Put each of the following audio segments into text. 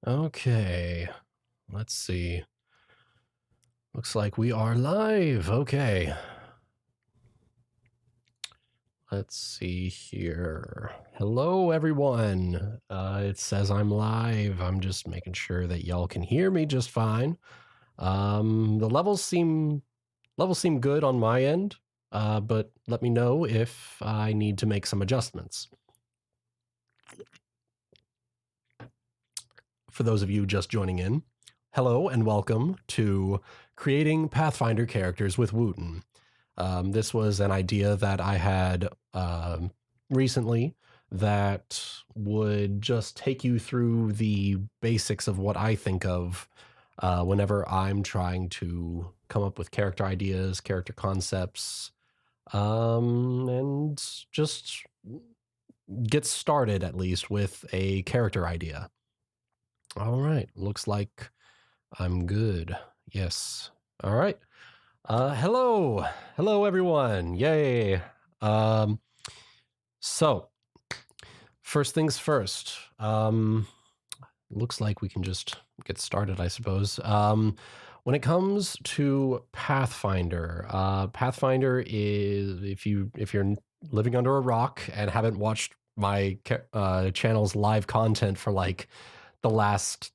Okay, let's see. Looks like we are live. Okay. Let's see here. Hello, everyone. It says I'm live. I'm just making sure that y'all can hear me just fine. The levels seem good on my end, but let me know if I need to make some adjustments. For those of you just joining in, hello and welcome to Creating Pathfinder Characters with Wuten. This was an idea that I had recently that would just take you through the basics of what I think of whenever I'm trying to come up with character ideas, character concepts, and just get started at least with a character idea. All right, looks like I'm good. Yes. All right. Hello everyone. Yay. So first things first. Looks like we can just get started, I suppose. When it comes to Pathfinder, Pathfinder is if you're living under a rock and haven't watched my channel's live content for like the last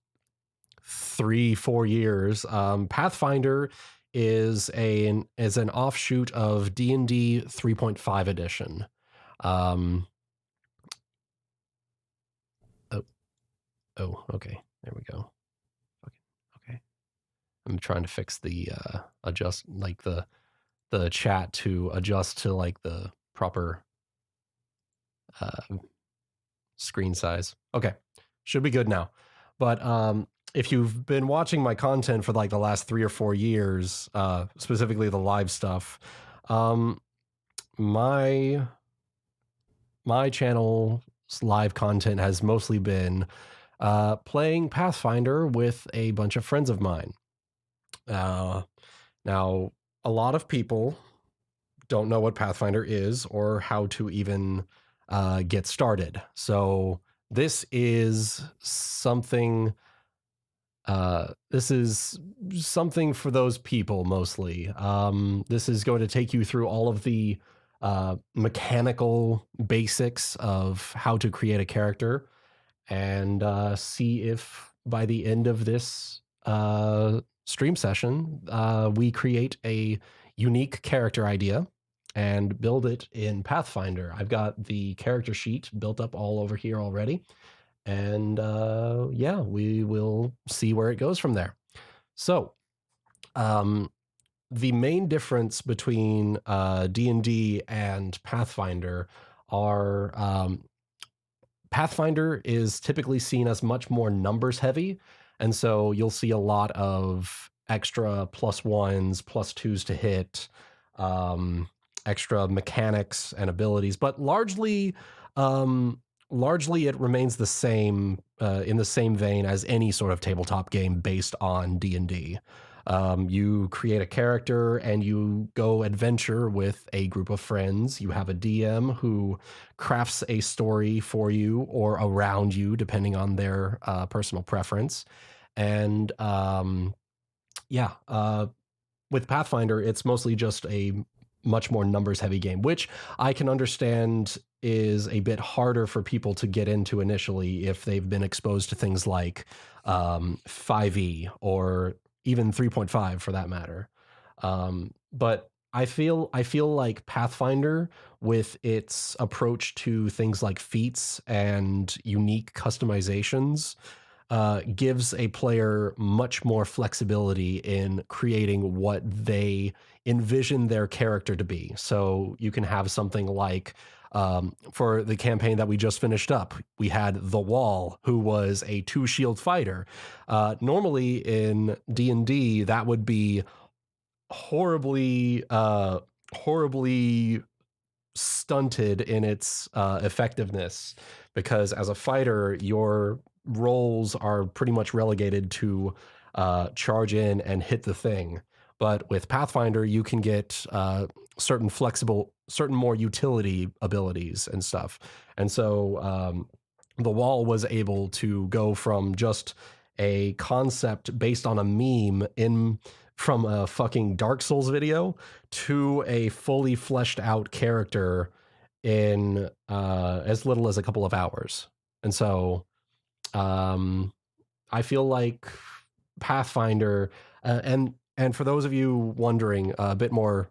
3-4 years, Pathfinder is an offshoot of D&D 3.5 edition. Oh, okay, there we go. Okay, I'm trying to fix the adjust, like the chat to adjust to like the proper screen size. Okay, should be good now. But if you've been watching my content for like the last 3 or 4 years, specifically the live stuff, my channel's live content has mostly been playing Pathfinder with a bunch of friends of mine. Now, a lot of people don't know what Pathfinder is or how to even get started. So this is something for those people mostly. This is going to take you through all of the mechanical basics of how to create a character and see if by the end of this stream session, we create a unique character idea and build it in Pathfinder. I've got the character sheet built up all over here already. And yeah, we will see where it goes from there. So the main difference between D&D and Pathfinder are Pathfinder is typically seen as much more numbers heavy. And so you'll see a lot of extra +1s, +2s to hit, extra mechanics and abilities, but largely it remains the same in the same vein as any sort of tabletop game based on D&D. You create a character and you go adventure with a group of friends. You have a DM who crafts a story for you or around you, depending on their personal preference. And with Pathfinder, it's mostly just a much more numbers heavy game, which I can understand is a bit harder for people to get into initially if they've been exposed to things like 5e or even 3.5 for that matter. But I feel like Pathfinder, with its approach to things like feats and unique customizations, gives a player much more flexibility in creating what they envision their character to be. So you can have something like, for the campaign that we just finished up, we had the Wall, who was a 2-shield fighter. Normally in D&D, that would be horribly stunted in its effectiveness, because as a fighter, your roles are pretty much relegated to charge in and hit the thing. But with Pathfinder, you can get certain more utility abilities and stuff. And so the Wall was able to go from just a concept based on a meme in from a fucking Dark Souls video to a fully fleshed out character in as little as a couple of hours. And so um, I feel like Pathfinder, and for those of you wondering a bit more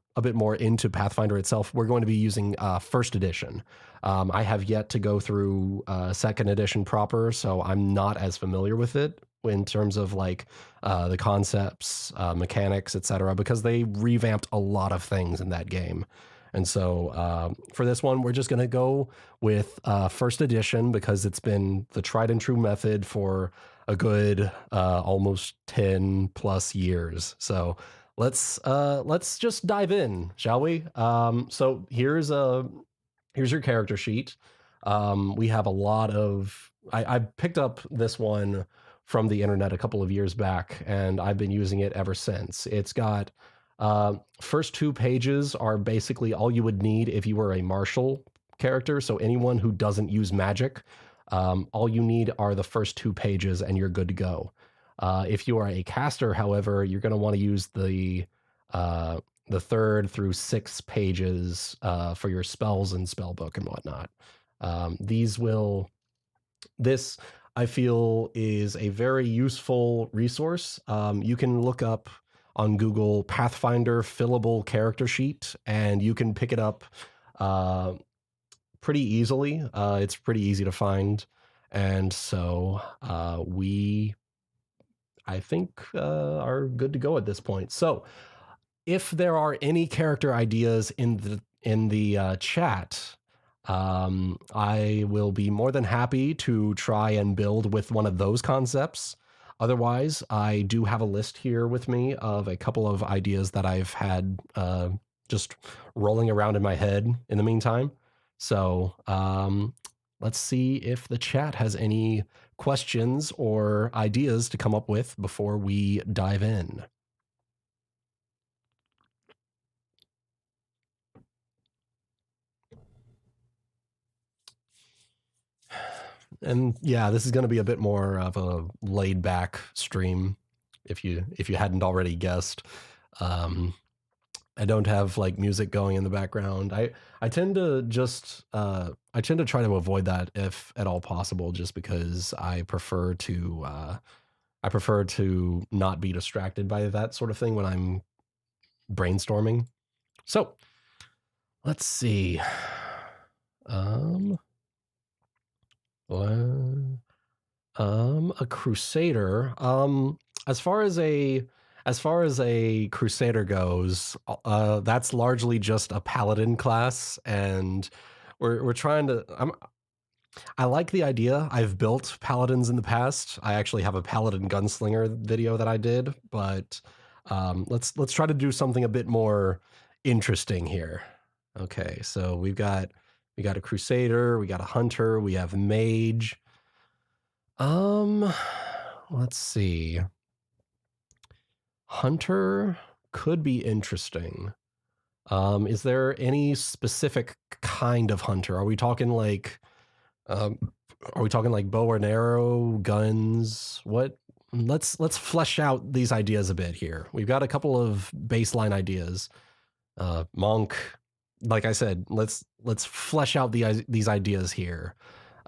into Pathfinder itself, we're going to be using first edition. I have yet to go through second edition proper, so I'm not as familiar with it in terms of like the concepts, mechanics, etc. Because they revamped a lot of things in that game. And so for this one, we're just going to go with first edition because it's been the tried and true method for a good almost 10 plus years. So let's just dive in, shall we? So here's your character sheet. We have a lot of I picked up this one from the internet a couple of years back, and I've been using it ever since. It's got first two pages are basically all you would need if you were a martial character. So anyone who doesn't use magic, all you need are the first two pages, and you're good to go. If you are a caster, however, you're going to want to use the third through sixth pages for your spells and spell book and whatnot. This I feel is a very useful resource. You can look up on Google Pathfinder fillable character sheet, and you can pick it up pretty easily. It's pretty easy to find. And so I think, are good to go at this point. So if there are any character ideas in the chat, I will be more than happy to try and build with one of those concepts. Otherwise, I do have a list here with me of a couple of ideas that I've had just rolling around in my head in the meantime. So let's see if the chat has any questions or ideas to come up with before we dive in. And yeah, this is going to be a bit more of a laid back stream if you hadn't already guessed. I don't have like music going in the background. I tend to just I tend to try to avoid that if at all possible, just because I prefer to not be distracted by that sort of thing when I'm brainstorming. So let's see. A crusader. As far as a crusader goes, that's largely just a paladin class, and we're trying to. I like the idea. I've built paladins in the past. I actually have a paladin gunslinger video that I did, but let's try to do something a bit more interesting here. Okay, so we got a crusader, we got a hunter, we have mage. Let's see. Hunter could be interesting. Is there any specific kind of hunter? Are we talking like bow and arrow, guns? What? Let's flesh out these ideas a bit here. We've got a couple of baseline ideas. Monk, like I said, let's flesh out these ideas here.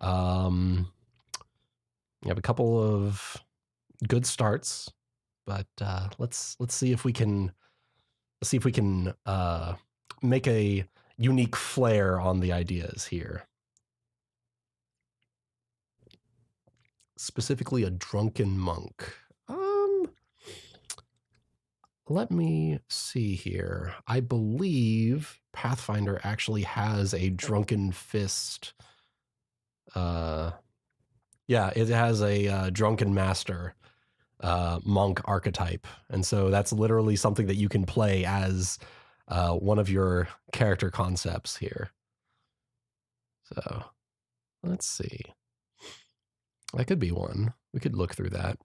We have a couple of good starts, but let's see if we can make a unique flair on the ideas here. Specifically, a drunken monk. Let me see here. I believe Pathfinder actually has a drunken fist. Yeah, it has a drunken master monk archetype. And so that's literally something that you can play as one of your character concepts here. So let's see. That could be one. We could look through that.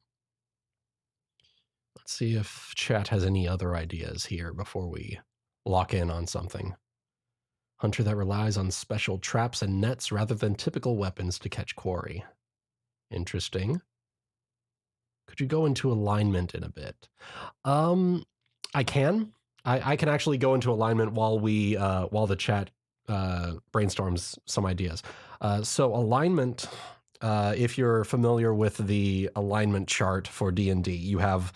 Let's see if chat has any other ideas here before we lock in on something. Hunter that relies on special traps and nets rather than typical weapons to catch quarry. Interesting. Could you go into alignment in a bit? Um, I can. I can actually go into alignment while the chat brainstorms some ideas. So alignment, if you're familiar with the alignment chart for D&D, you have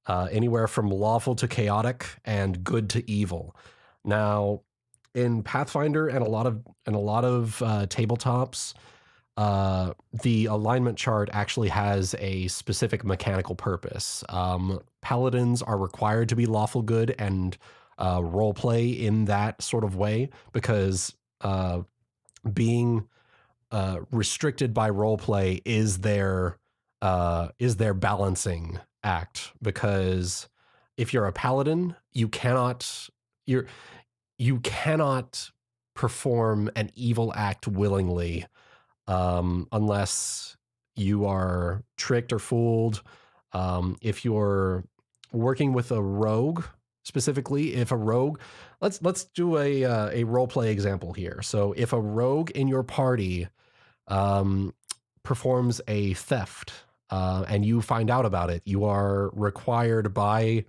anywhere from lawful to chaotic and good to evil. Now, in Pathfinder and a lot of tabletops, the alignment chart actually has a specific mechanical purpose. Paladins are required to be lawful good and role play in that sort of way because being restricted by role play is their balancing act. Because if you're a paladin, you're you cannot perform an evil act willingly unless you are tricked or fooled. If you're working with a rogue, specifically, if a rogue, let's do a role play example here. So if a rogue in your party performs a theft and you find out about it, you are required by,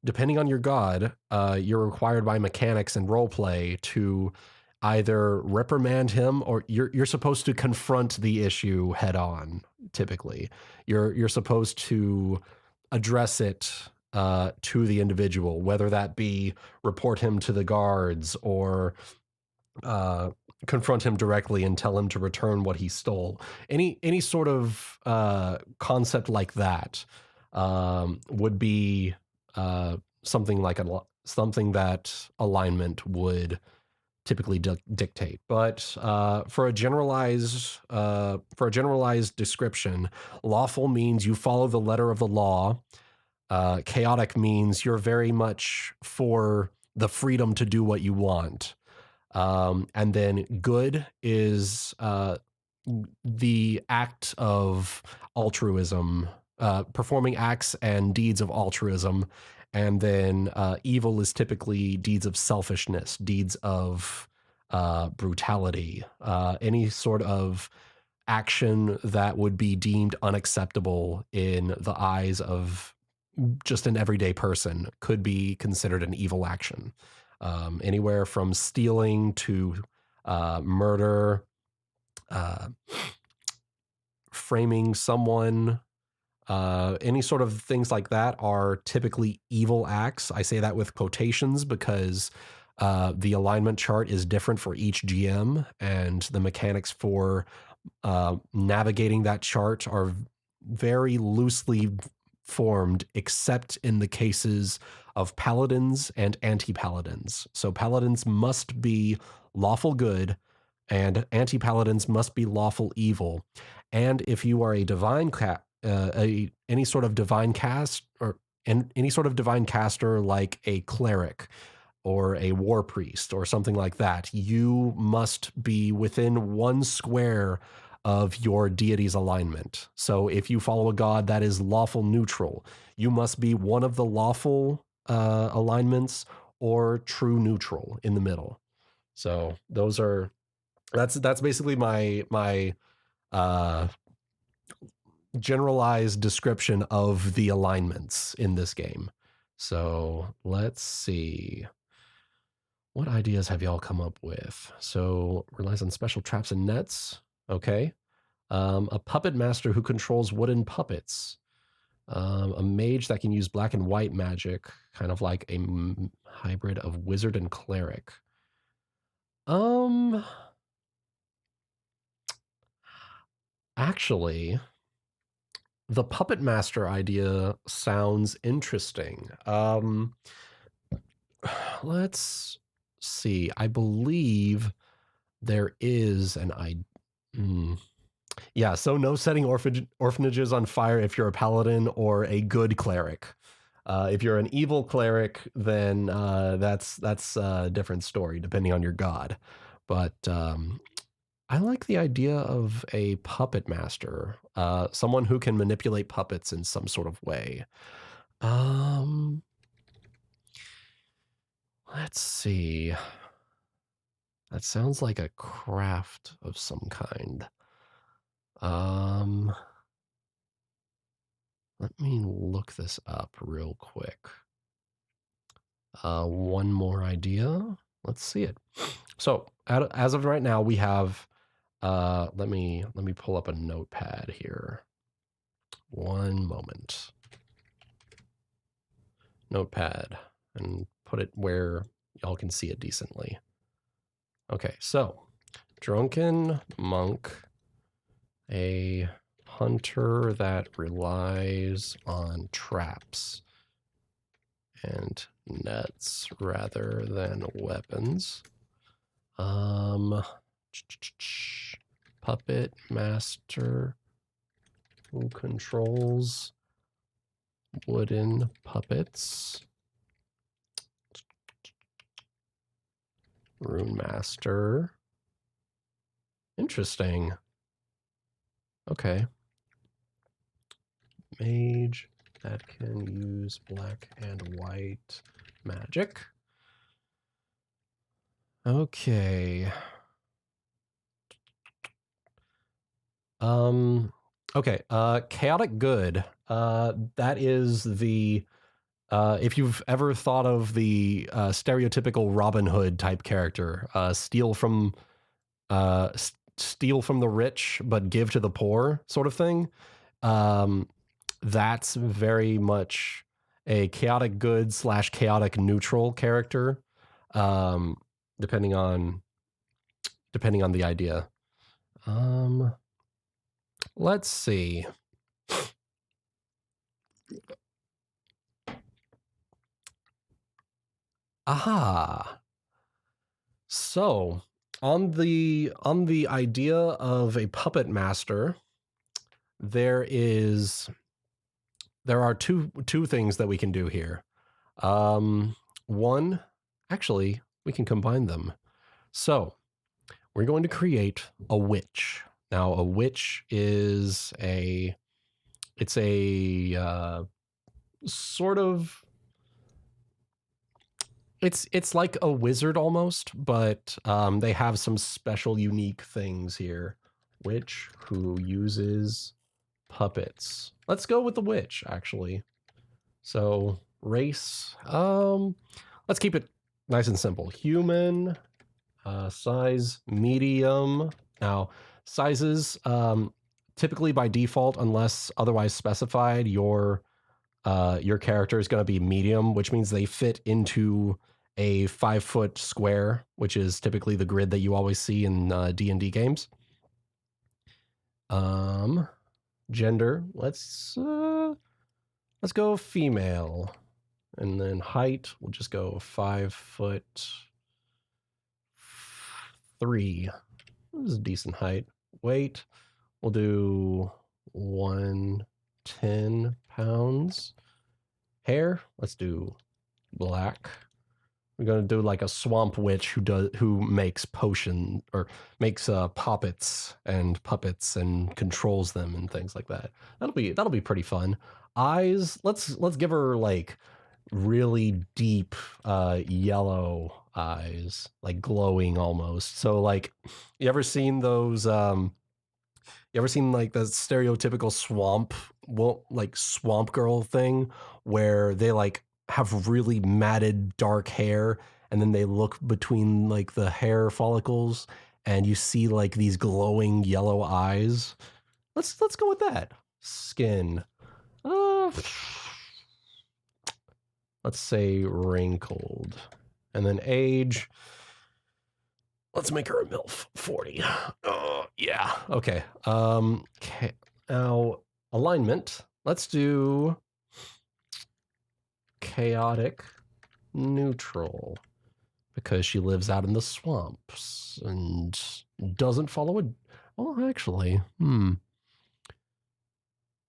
depending on your god, you're required by mechanics and roleplay to either reprimand him or you're supposed to confront the issue head on. Typically, you're supposed to address it to the individual, whether that be report him to the guards or uh, confront him directly and tell him to return what he stole. Any sort of concept like that would be something like something that alignment would typically dictate. But for a generalized description, lawful means you follow the letter of the law. Chaotic means you're very much for the freedom to do what you want. And then good is the act of altruism, performing acts and deeds of altruism. And then evil is typically deeds of selfishness, deeds of brutality, any sort of action that would be deemed unacceptable in the eyes of just an everyday person could be considered an evil action. Anywhere from stealing to murder, uh, framing someone, any sort of things like that are typically evil acts. I say that with quotations because the alignment chart is different for each GM, and the mechanics for navigating that chart are very loosely formed, except in the cases of paladins and anti-paladins. So paladins must be lawful good, and anti-paladins must be lawful evil. And if you are a divine any sort of divine cast or any sort of divine caster like a cleric or a war priest or something like that, you must be within one square of your deity's alignment. So if you follow a god that is lawful neutral, you must be one of the lawful alignments or true neutral in the middle. So that's basically my uh, generalized description of the alignments in this game. So let's see. What ideas have y'all come up with? So relies on special traps and nets. Okay. A puppet master who controls wooden puppets. A mage that can use black and white magic, kind of like a hybrid of wizard and cleric. Actually, the puppet master idea sounds interesting. Let's see. I believe there is an idea. Yeah, so no setting orphanages on fire if you're a paladin or a good cleric. If you're an evil cleric, then that's a different story depending on your god. But I like the idea of a puppet master, someone who can manipulate puppets in some sort of way. Um, let's see. That sounds like a craft of some kind. Um, Let me look this up real quick. One more idea. Let's see it. So as of right now, we have, let me pull up a notepad here. One moment. Notepad, and put it where y'all can see it decently. Okay, so drunken monk, a hunter that relies on traps and nets rather than weapons. Puppet master who controls wooden puppets. Rune master. Interesting. Okay. Mage that can use black and white magic. Okay. Okay, chaotic good. That is the if you've ever thought of the stereotypical Robin Hood type character, steal from the rich but give to the poor sort of thing. That's very much a chaotic good / chaotic neutral character, depending on the idea. Let's see. Aha. So on the idea of a puppet master, there are two things that we can do here. One, actually, we can combine them. So we're going to create a witch. Now, a witch is it's a sort of, it's like a wizard almost, but they have some special unique things here. Witch who uses puppets. Let's go with the witch, actually. So race, let's keep it nice and simple. Human, size medium. Now sizes, typically by default, unless otherwise specified, your character is going to be medium, which means they fit into a 5-foot square, which is typically the grid that you always see in D&D games. Gender, let's go female, and then height, we'll just go 5'3". This is a decent height. Weight, we'll do 110 pounds. Hair, let's do black. We're gonna do like a swamp witch who makes potion or makes puppets and controls them and things like that. That'll be pretty fun. Eyes, let's give her like really deep yellow eyes, like glowing almost. So like, you ever seen those like the stereotypical swamp girl thing where they like have really matted dark hair and then they look between like the hair follicles and you see like these glowing yellow eyes? Let's go with that. Skin. Let's say wrinkled. And then age. Let's make her a MILF. 40. Yeah. Okay. Now, alignment. Let's do chaotic neutral, because she lives out in the swamps and doesn't follow a... Well, actually,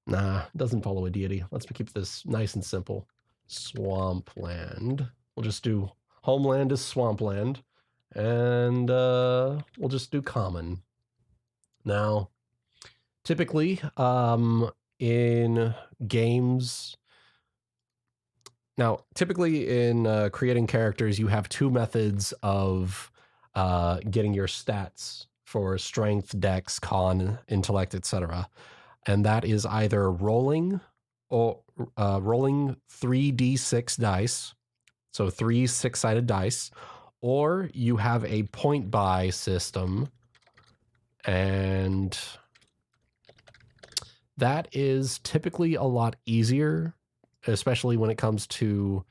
nah, doesn't follow a deity. Let's keep this nice and simple. Swampland. We'll just do homeland is swampland, and we'll just do common. Now, typically, in games... Now, typically in creating characters, you have two methods of getting your stats for strength, dex, con, intellect, etc. And that is either rolling or rolling 3d6 dice, so 3 6-sided dice, or you have a point buy system, and that is typically a lot easier, especially when it comes to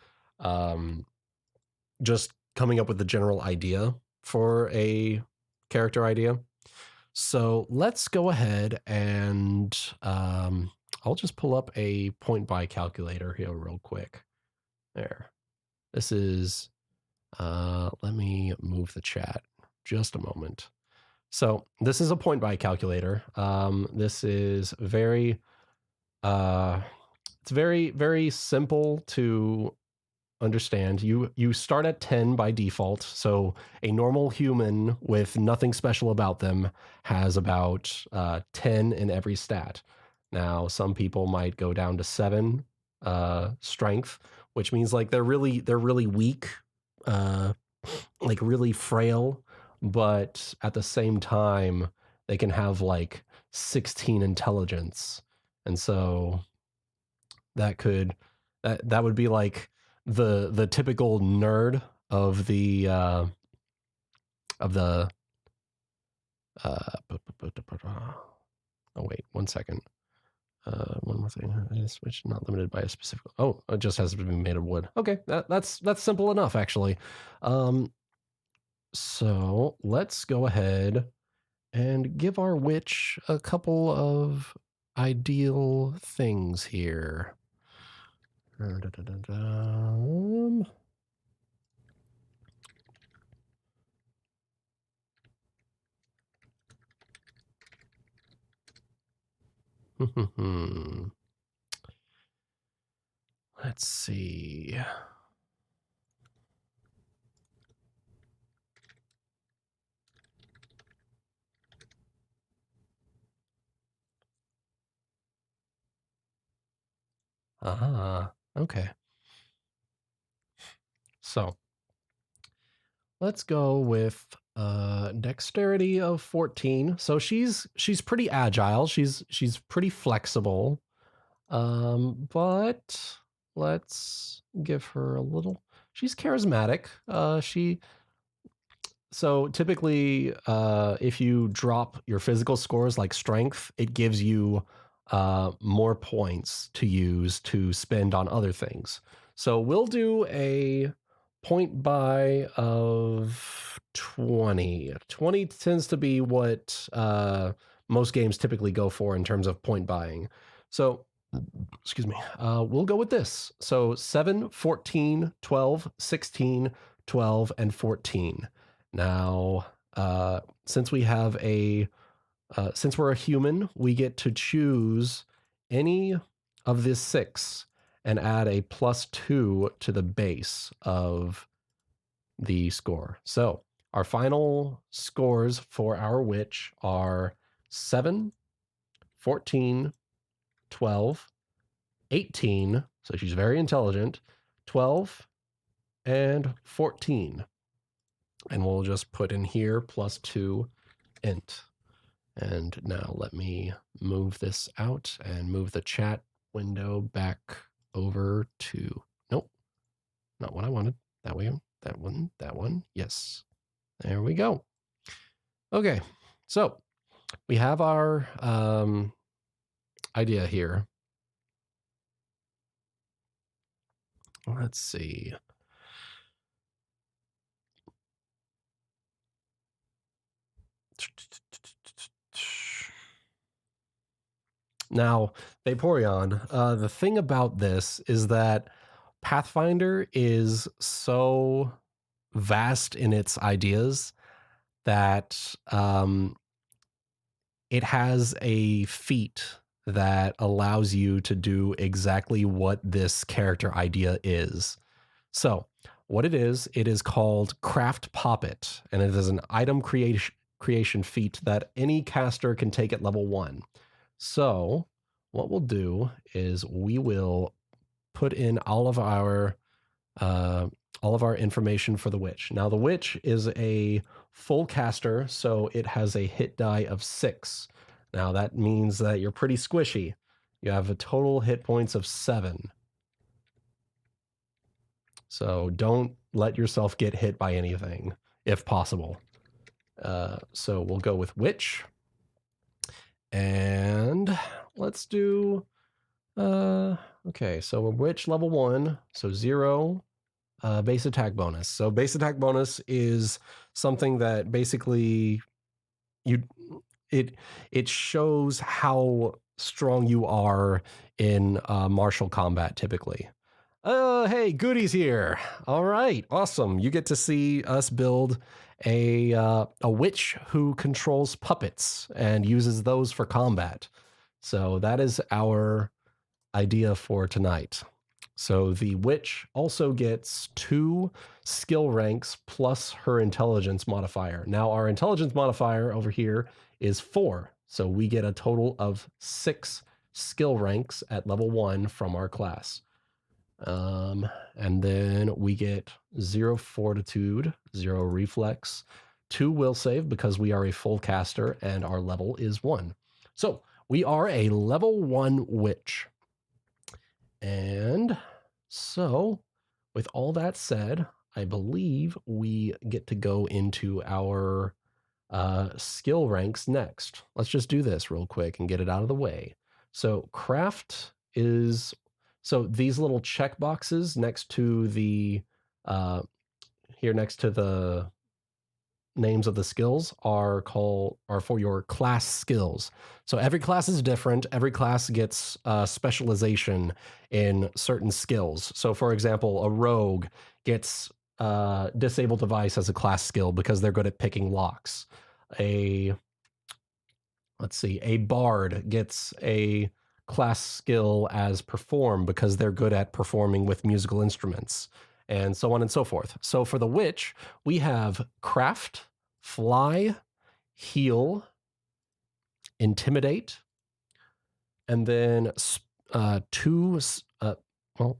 just coming up with the general idea for a character idea. So let's go ahead and I'll just pull up a point buy calculator here real quick. There. This is, let me move the chat just a moment. So this is a point buy calculator. This is very, it's very, very simple to understand. You start at 10 by default, so a normal human with nothing special about them has about 10 in every stat. Now some people might go down to 7 strength, which means like they're really weak, like really frail, but at the same time they can have like 16 intelligence, and so that would be like the typical nerd of the oh wait, 1 second. One more thing. Switch not limited by a specific. Oh, it just has to be made of wood. Okay, that's simple enough actually. So let's go ahead and give our witch a couple of ideal things here. Let's see. Okay. So let's go with dexterity of 14. So she's pretty agile. She's pretty flexible. But let's give her a little. She's charismatic. So typically, if you drop your physical scores like strength, it gives you more points to use to spend on other things. So we'll do a point buy of 20. 20 tends to be what most games typically go for in terms of point buying. So, excuse me, we'll go with this. So 7, 14, 12, 16, 12, and 14. Now, since we have since we're a human, we get to choose any of this 6 and add a +2 to the base of the score. So our final scores for our witch are 7, 14, 12, 18. So she's very intelligent, 12, and 14. And we'll just put in here +2 int. And now let me move this out and move the chat window back over to, nope, not what I wanted. That way, that one. Yes, there we go. Okay, so we have our idea here. Let's see. Now, Vaporeon, the thing about this is that Pathfinder is so vast in its ideas that it has a feat that allows you to do exactly what this character idea is. So, what it is called Craft Poppet, and it is an item creation feat that any caster can take at level 1. So, what we'll do is we will put in all of our information for the witch. Now, the witch is a full caster, so it has a hit die of 6. Now, that means that you're pretty squishy. You have a total hit points of 7. So don't let yourself get hit by anything, if possible. So we'll go with Witch. And let's do... okay, so a Witch level 1. So 0 base attack bonus. So base attack bonus is something that basically it shows how strong you are in martial combat typically. Hey, Goody's here. All right, awesome. You get to see us build a witch who controls puppets and uses those for combat. So that is our idea for tonight. So the witch also gets 2 skill ranks plus her intelligence modifier. Now our intelligence modifier over here is 4. So we get a total of 6 skill ranks at level 1 from our class. And then we get 0 fortitude, 0 reflex, 2 will save because we are a full caster and our level is 1. So we are a level 1 witch. And so, with all that said, I believe we get to go into our skill ranks next. Let's just do this real quick and get it out of the way. So, craft is... So, these little check boxes next to the... here next to the names of the skills are for your class skills. So every class is different. Every class gets specialization in certain skills. So for example, a rogue gets disable device as a class skill because they're good at picking locks. A bard gets a class skill as perform because they're good at performing with musical instruments, and so on and so forth. So for the witch, we have craft, fly, heal, intimidate, and then 2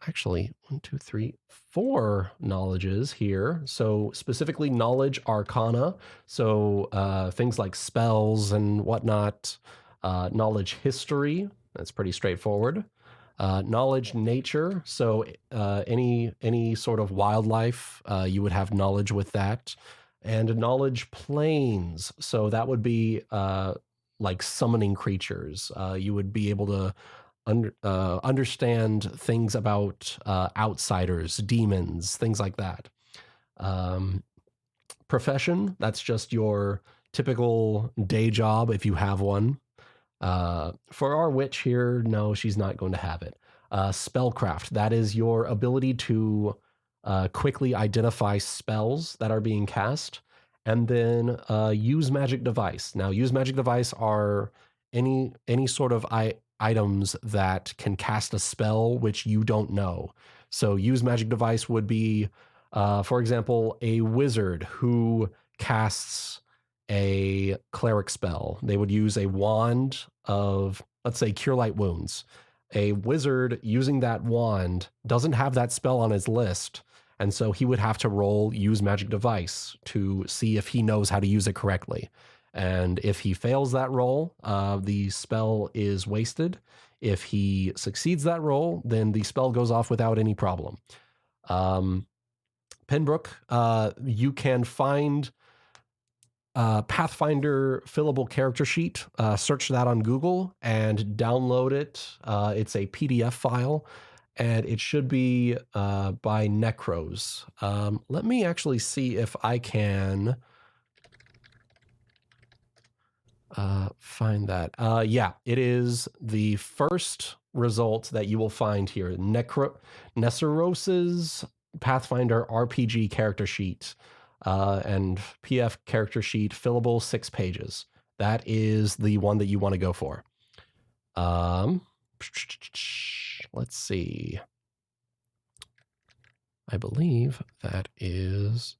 actually 1, 2, 3, 4 knowledges here. So specifically knowledge arcana, so things like spells and whatnot. Knowledge history, that's pretty straightforward. Knowledge nature, so any sort of wildlife, you would have knowledge with that. And knowledge planes, so that would be like summoning creatures. You would be able to understand things about outsiders, demons, things like that. Profession, that's just your typical day job if you have one. For our witch here, no, she's not going to have it. Spellcraft, that is your ability to quickly identify spells that are being cast. And then use magic device. Now, use magic device are any sort of items that can cast a spell which you don't know. So use magic device would be, for example, a wizard who casts a cleric spell. They would use a wand of, let's say, Cure Light Wounds. A wizard using that wand doesn't have that spell on his list, and so he would have to roll use magic device to see if he knows how to use it correctly. And if he fails that roll, the spell is wasted. If he succeeds that roll, then the spell goes off without any problem. Pembroke, you can find Pathfinder fillable character sheet. Search that on Google and download it. It's a PDF file, and it should be by Necros. Let me actually see if I can find that. Yeah, it is the first result that you will find here. Nesseros's Pathfinder RPG character sheet. And PF character sheet, fillable, 6 pages. That is the one that you want to go for. Let's see. I believe that is...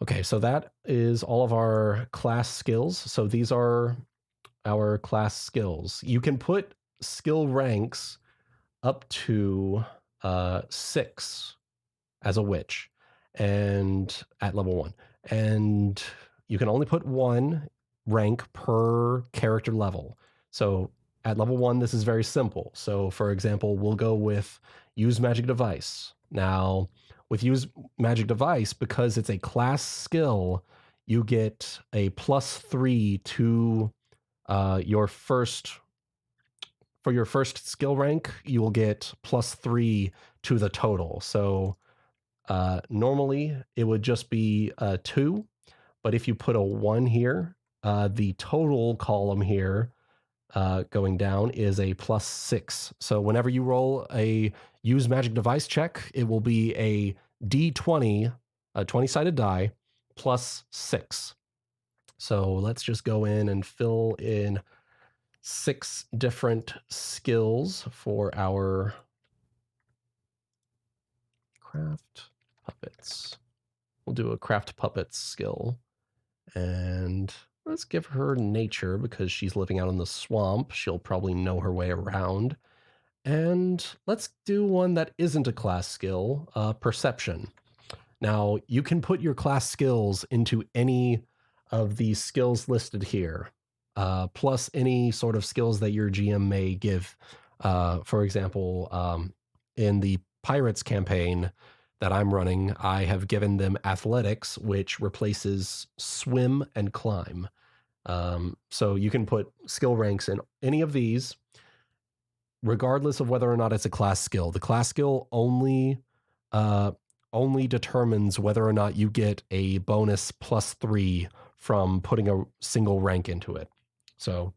Okay, so that is all of our class skills. So these are our class skills. You can put skill ranks up to 6 as a witch, and at level 1, and you can only put 1 rank per character level. So at level 1, this is very simple. So for example, we'll go with use magic device. Now, with use magic device, because it's a class skill, you get a +3 to your first. For your first skill rank, you will get +3 to the total. So normally it would just be 2, but if you put a 1 here, the total column here going down is a +6. So whenever you roll a use magic device check, it will be a D20, a 20-sided die, +6. So let's just go in and fill in 6 different skills for our craft puppets. We'll do a craft puppets skill. And let's give her nature because she's living out in the swamp. She'll probably know her way around. And let's do one that isn't a class skill, perception. Now, you can put your class skills into any of these skills listed here, plus any sort of skills that your GM may give. For example, in the Pirates campaign that I'm running, I have given them athletics, which replaces swim and climb. So you can put skill ranks in any of these, regardless of whether or not it's a class skill. The class skill only determines whether or not you get a bonus +3 from putting a single rank into it. So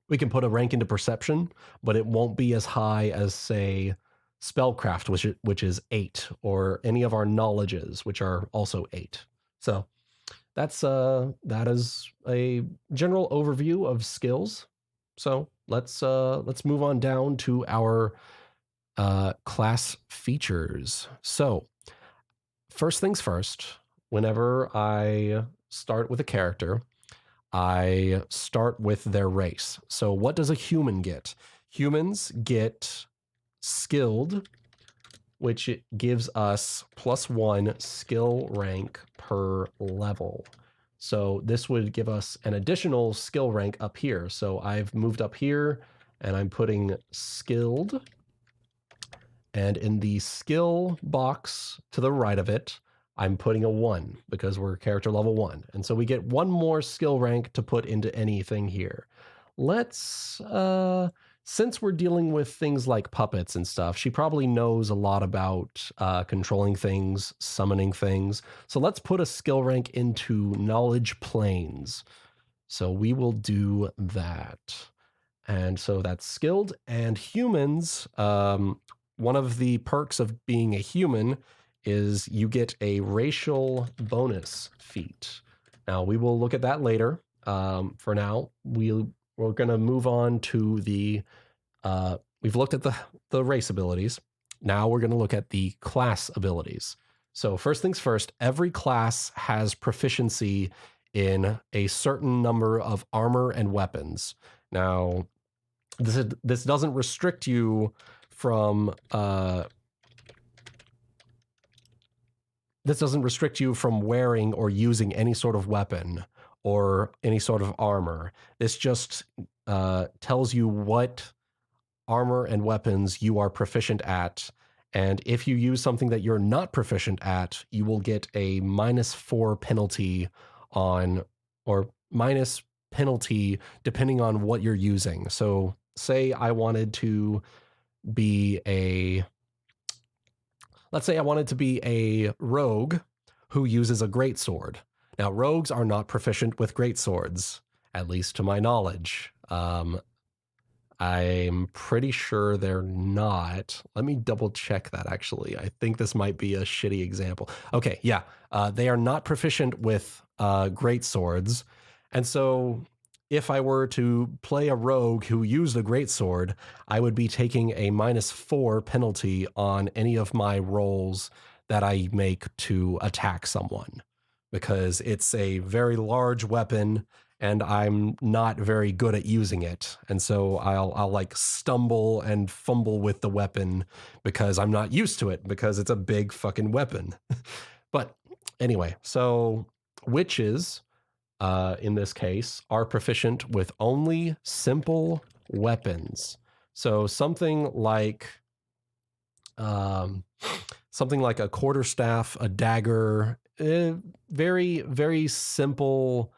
we can put a rank into perception, but it won't be as high as, say, spellcraft, which is 8, or any of our knowledges, which are also 8. So that is a general overview of skills. So let's move on down to our class features. So first things first, whenever I start with a character, I start with their race. So what does a human get? Humans get skilled, which it gives us +1 skill rank per level. So this would give us an additional skill rank up here. So I've moved up here and I'm putting skilled. And in the skill box to the right of it, I'm putting a 1 because we're character level 1. And so we get 1 more skill rank to put into anything here. Let's, since we're dealing with things like puppets and stuff, she probably knows a lot about controlling things, summoning things. So let's put a skill rank into knowledge planes. So we will do that. And so that's skilled. And humans, one of the perks of being a human is you get a racial bonus feat. Now, we will look at that later. For now, we're going to move on to the, we've looked at the race abilities. Now we're going to look at the class abilities. So first things first, every class has proficiency in a certain number of armor and weapons. Now, this doesn't restrict you from wearing or using any sort of weapon or any sort of armor. This just tells you what armor and weapons you are proficient at. And if you use something that you're not proficient at, you will get a -4 penalty on, or minus penalty depending on what you're using. So say I wanted to be let's say I wanted to be a rogue who uses a greatsword. Now, rogues are not proficient with greatswords, at least to my knowledge. I'm pretty sure they're not. Let me double check that, actually. I think this might be a shitty example. Okay, yeah. They are not proficient with greatswords. And so if I were to play a rogue who used a greatsword, I would be taking a -4 penalty on any of my rolls that I make to attack someone, because it's a very large weapon and I'm not very good at using it. And so I'll like stumble and fumble with the weapon because I'm not used to it, because it's a big fucking weapon. But anyway, so witches, in this case, are proficient with only simple weapons. So something like a quarterstaff, a dagger, very, very simple.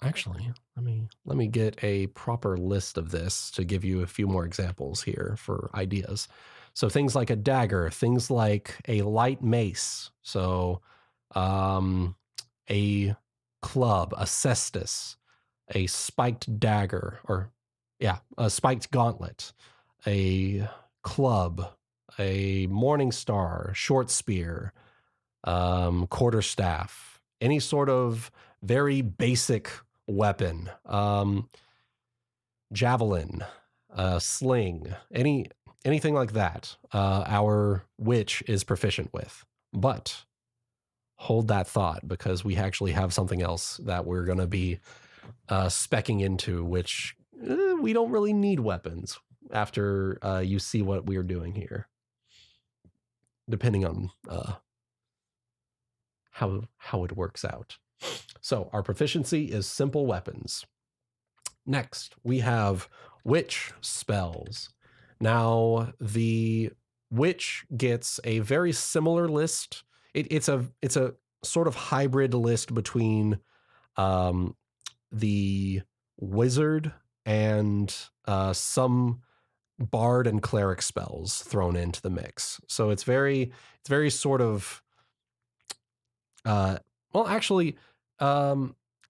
Actually, let me get a proper list of this to give you a few more examples here for ideas. So things like a dagger, things like a light mace, so a club, a cestus, a spiked dagger, or a spiked gauntlet, a club, a morning star, short spear, quarterstaff, any sort of very basic weapon, javelin, sling, anything like that. Our witch is proficient with, but hold that thought because we actually have something else that we're going to be specking into, which we don't really need weapons after you see what we're doing here, depending on how it works out. So our proficiency is simple weapons. Next, we have witch spells. Now, the witch gets a very similar list. It's a sort of hybrid list between the wizard and some bard and cleric spells thrown into the mix. So it's very sort of well, actually,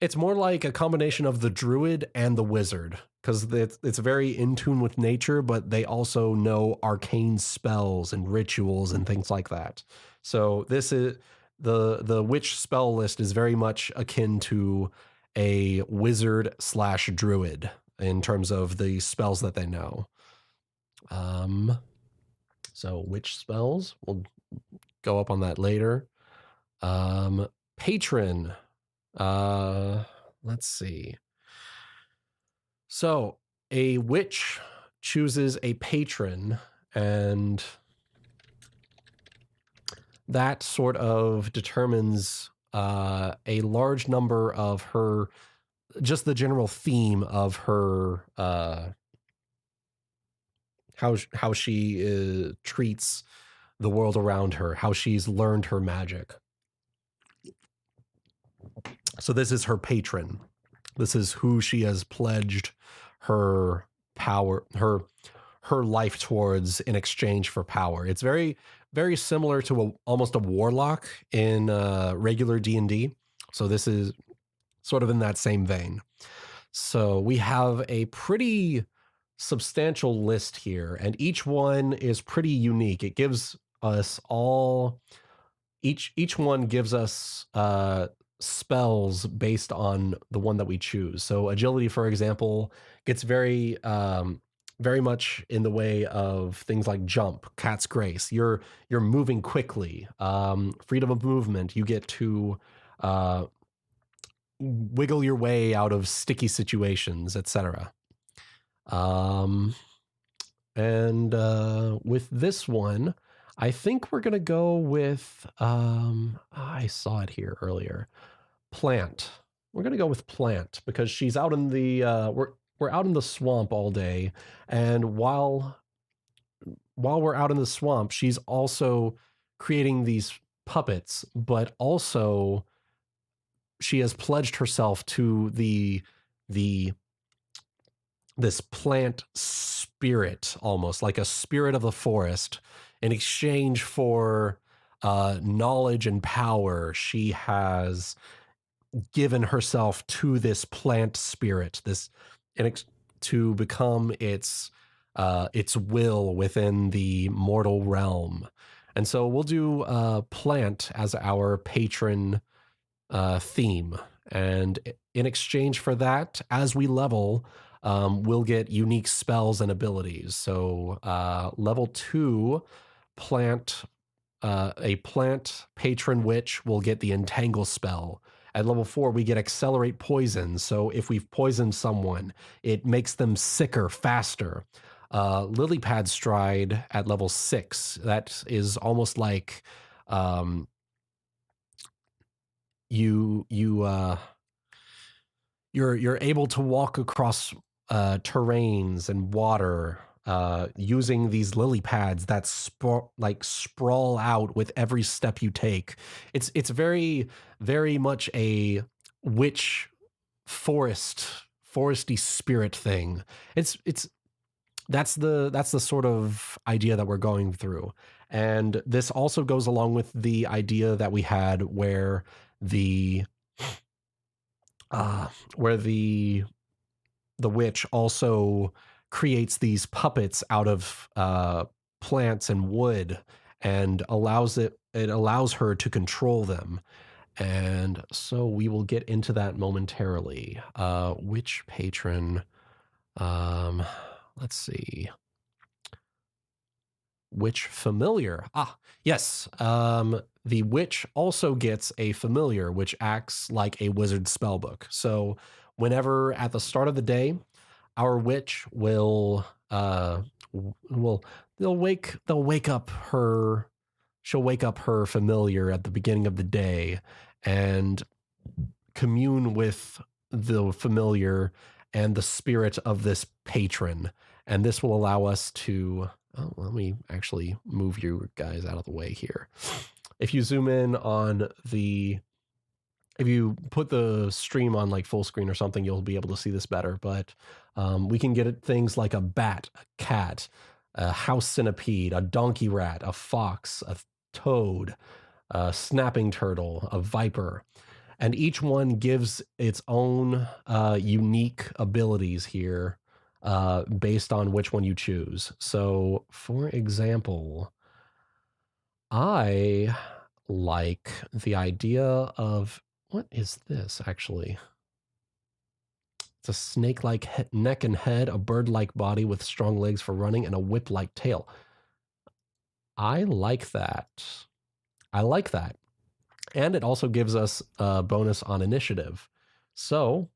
it's more like a combination of the druid and the wizard because it's very in tune with nature, but they also know arcane spells and rituals and things like that. So this is the witch spell list is very much akin to a wizard / druid in terms of the spells that they know. So witch spells, we'll go up on that later. Patron. Let's see. So a witch chooses a patron, and that sort of determines a large number of her, just the general theme of her, how she treats the world around her, how she's learned her magic. So this is her patron. This is who she has pledged her power, her life towards in exchange for power. It's very, very similar to almost a warlock in regular D&D. So this is sort of in that same vein. So we have a pretty substantial list here, and each one is pretty unique. It gives us all, each one gives us spells based on the one that we choose. So agility, for example, gets very much in the way of things like jump, cat's grace. You're moving quickly. Freedom of movement, you get to wiggle your way out of sticky situations, etc. And with this one, I think we're gonna go with I saw it here earlier. Plant. We're gonna go with plant because she's out in the we're out in the swamp all day, and while we're out in the swamp, she's also creating these puppets, but also she has pledged herself to this plant spirit, almost like a spirit of the forest, in exchange for knowledge and power. She has given herself to this plant spirit, to become its will within the mortal realm. And so we'll do plant as our patron theme. And in exchange for that, as we level, we'll get unique spells and abilities. So level 2, a plant patron witch will get the entangle spell. At level 4, we get accelerate poison. So if we've poisoned someone, it makes them sicker faster. Lily pad stride at level 6. That is almost like you you're able to walk across terrains and water using these lily pads that sprawl out with every step you take. It's very very much a witch foresty spirit thing. It's that's the sort of idea that we're going through. And this also goes along with the idea that we had the where the witch also creates these puppets out of plants and wood and it allows her to control them. And so we will get into that momentarily. Witch patron. Um, let's see. Witch familiar. Ah, yes. The witch also gets a familiar, which acts like a wizard spellbook. So whenever at the start of the day, our witch will they'll wake up her she'll wake up her familiar at the beginning of the day and commune with the familiar and the spirit of this patron. And this will allow us to, oh, let me actually move you guys out of the way here. If you zoom in on if you put the stream on like full screen or something, you'll be able to see this better. But we can get things like a bat, a cat, a house centipede, a donkey rat, a fox, a toad, a snapping turtle, a viper. And each one gives its own unique abilities here based on which one you choose. So, for example, I like the idea of what is this actually? It's a snake-like neck and head, a bird-like body with strong legs for running, and a whip-like tail. I like that. I like that. And it also gives us a bonus on initiative. So,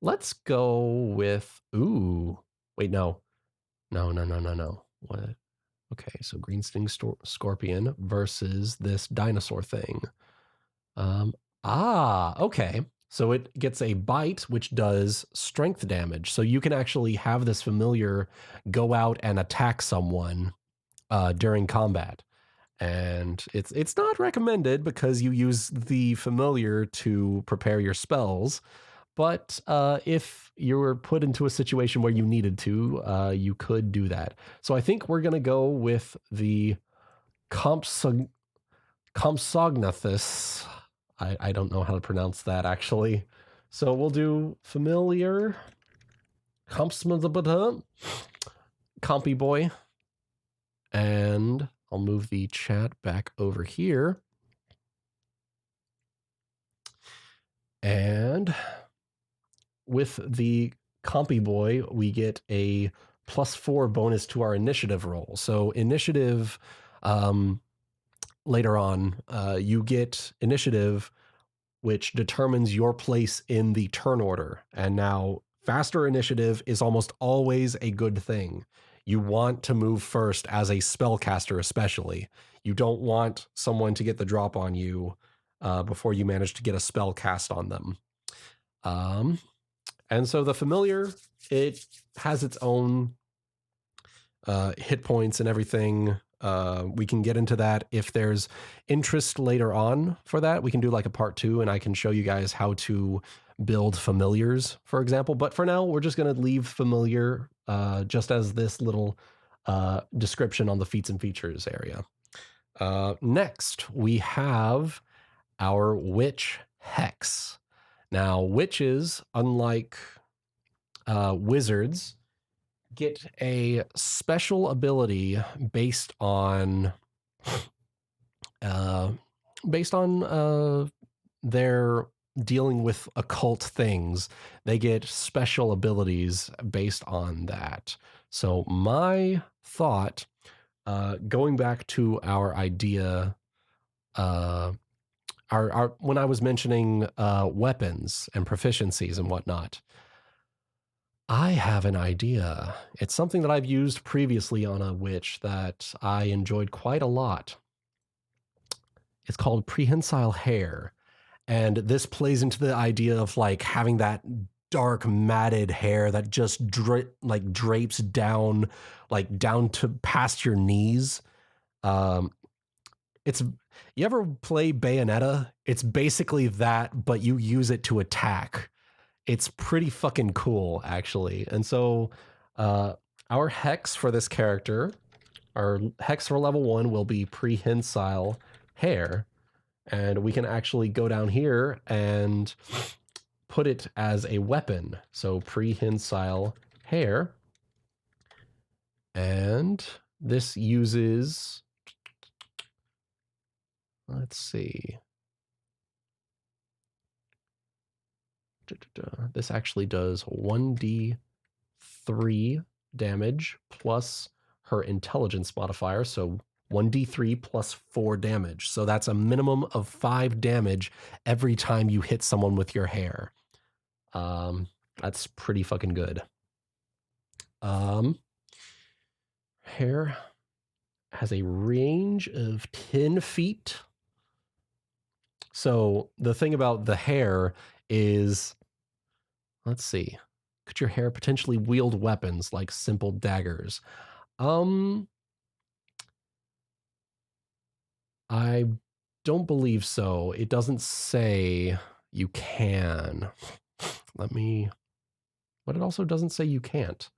let's go with, ooh, wait, no. What? Okay, so green sting scorpion versus this dinosaur thing. Okay. So it gets a bite, which does strength damage. So you can actually have this familiar go out and attack someone during combat. And it's not recommended because you use the familiar to prepare your spells. But if you were put into a situation where you needed to, you could do that. So I think we're going to go with the Compsognathus. I don't know how to pronounce that actually. So we'll do familiar, Compy boy, and I'll move the chat back over here. And with the Compy boy, we get a +4 bonus to our initiative roll. So initiative, later on, you get initiative, which determines your place in the turn order. And now faster initiative is almost always a good thing. You want to move first as a spellcaster, especially. You don't want someone to get the drop on you before you manage to get a spell cast on them. And so the familiar, it has its own hit points and everything. We can get into that if there's interest later on for that. We can do like a part 2 and I can show you guys how to build familiars, for example. But for now, we're just going to leave familiar just as this little description on the feats and features area. Next, we have our witch hex. Now, witches, unlike wizards, get a special ability based on their dealing with occult things. They get special abilities based on that. So my thought, going back to our idea, when I was mentioning weapons and proficiencies and whatnot, I have an idea. It's something that I've used previously on a witch that I enjoyed quite a lot. It's called prehensile hair. And this plays into the idea of like having that dark matted hair that just drapes down, like down to past your knees. Um, it's you ever play Bayonetta? It's basically that, but you use it to attack. It's pretty fucking cool, actually. And so, our hex for this character, our hex for level 1 will be prehensile hair, and we can actually go down here and put it as a weapon. So prehensile hair, and this uses, let's see, this actually does 1d3 damage plus her intelligence modifier, so 1d3 plus 4 damage. So that's a minimum of 5 damage every time you hit someone with your hair. That's pretty fucking good. Hair has a range of 10 feet. So the thing about the hair is, let's see, could your hair potentially wield weapons like simple daggers? I don't believe so. It doesn't say you can. But it also doesn't say you can't.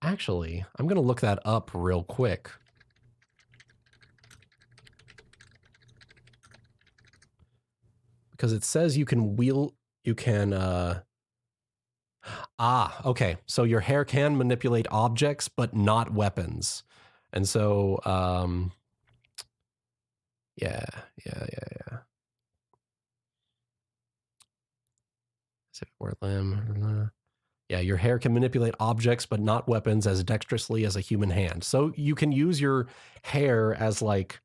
Actually, I'm going to look that up real quick. Because it says you can okay. So your hair can manipulate objects, but not weapons. And so, yeah. Or limb. Yeah, your hair can manipulate objects, but not weapons as dexterously as a human hand. So you can use your hair as like,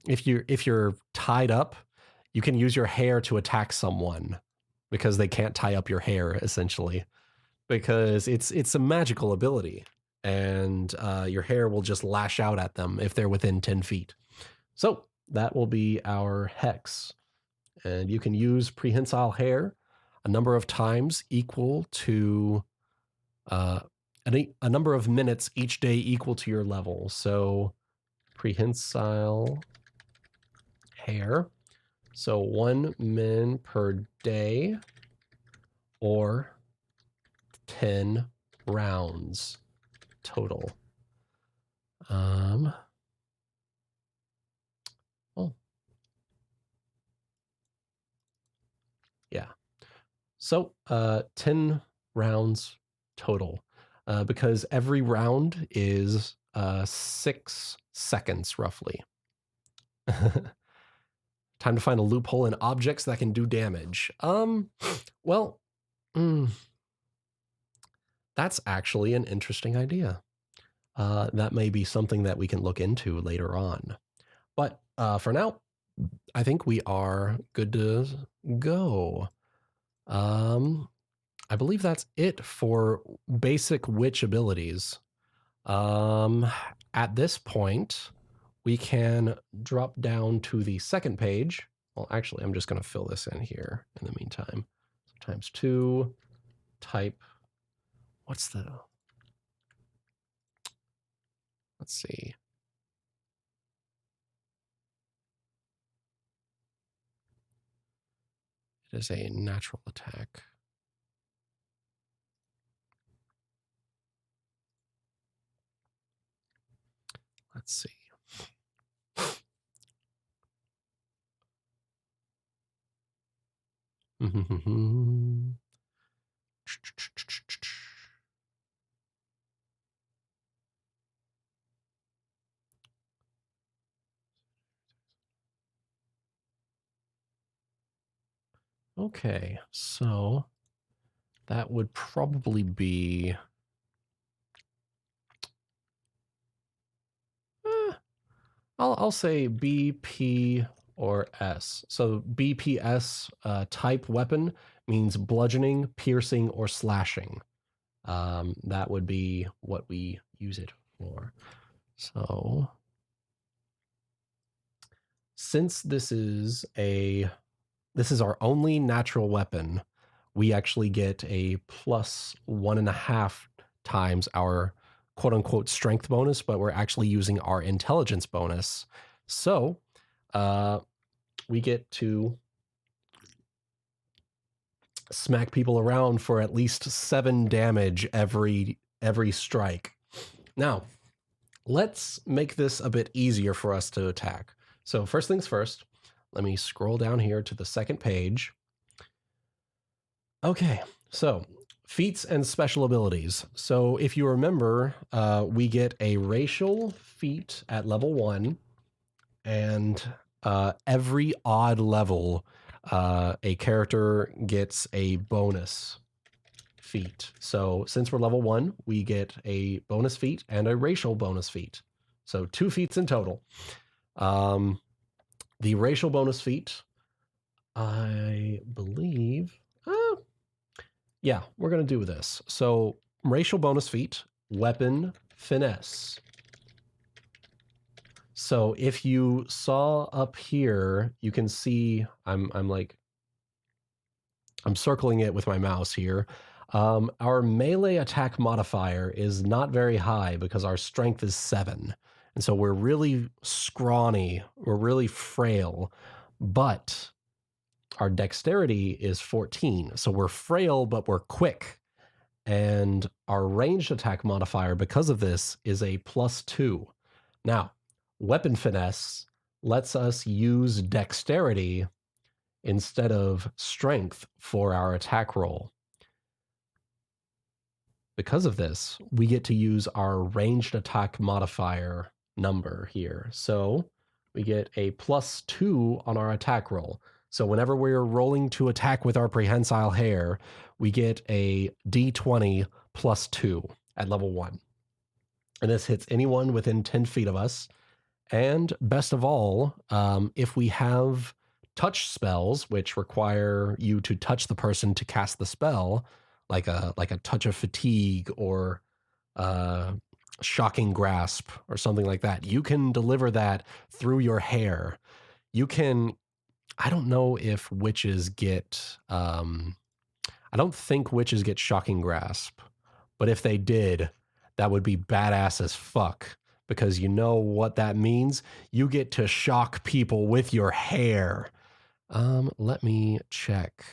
if you're tied up, you can use your hair to attack someone because they can't tie up your hair, essentially, because it's a magical ability, and your hair will just lash out at them if they're within 10 feet. So that will be our hex, and you can use prehensile hair a number of times equal to a number of minutes each day equal to your level. So prehensile hair. So 1 min per day or 10 rounds total. Yeah. So 10 rounds total, because every round is 6 seconds roughly. Time to find a loophole in objects that can do damage. Well, that's actually an interesting idea. That may be something that we can look into later on. But for now, I think we are good to go. I believe that's it for basic witch abilities. At this point, we can drop down to the second page. Well, actually, I'm just going to fill this in here in the meantime. So ×2, type, let's see. It is a natural attack. Let's see. Okay, so that would probably be I'll say BP or S. So BPS type weapon means bludgeoning, piercing, or slashing. That would be what we use it for. So since this is a this is our only natural weapon, we actually get a plus 1.5 times our quote unquote strength bonus, but we're actually using our intelligence bonus. So we get to smack people around for at least 7 damage every strike. Now, let's make this a bit easier for us to attack. So first things first, let me scroll down here to the second page. Okay, so feats and special abilities. So if you remember, we get a racial feat at level 1, and every odd level, a character gets a bonus feat. So since we're level 1, we get a bonus feat and a racial bonus feat. So 2 feats in total. The racial bonus feat, I believe, yeah, we're going to do this. So racial bonus feat, weapon finesse. So if you saw up here, you can see I'm circling it with my mouse here. Our melee attack modifier is not very high because our strength is 7. And so we're really scrawny, we're really frail, but our dexterity is 14. So we're frail, but we're quick. And our ranged attack modifier, because of this, is a +2. Now, weapon finesse lets us use dexterity instead of strength for our attack roll. Because of this, we get to use our ranged attack modifier number here. So we get a +2 on our attack roll. So whenever we're rolling to attack with our prehensile hair, we get a d20 +2 at level 1. And this hits anyone within 10 feet of us. And best of all, if we have touch spells, which require you to touch the person to cast the spell, like a touch of fatigue or shocking grasp or something like that, you can deliver that through your hair. You can, I don't know if witches get, I don't think witches get shocking grasp, but if they did, that would be badass as fuck, because you know what that means? You get to shock people with your hair. Let me check.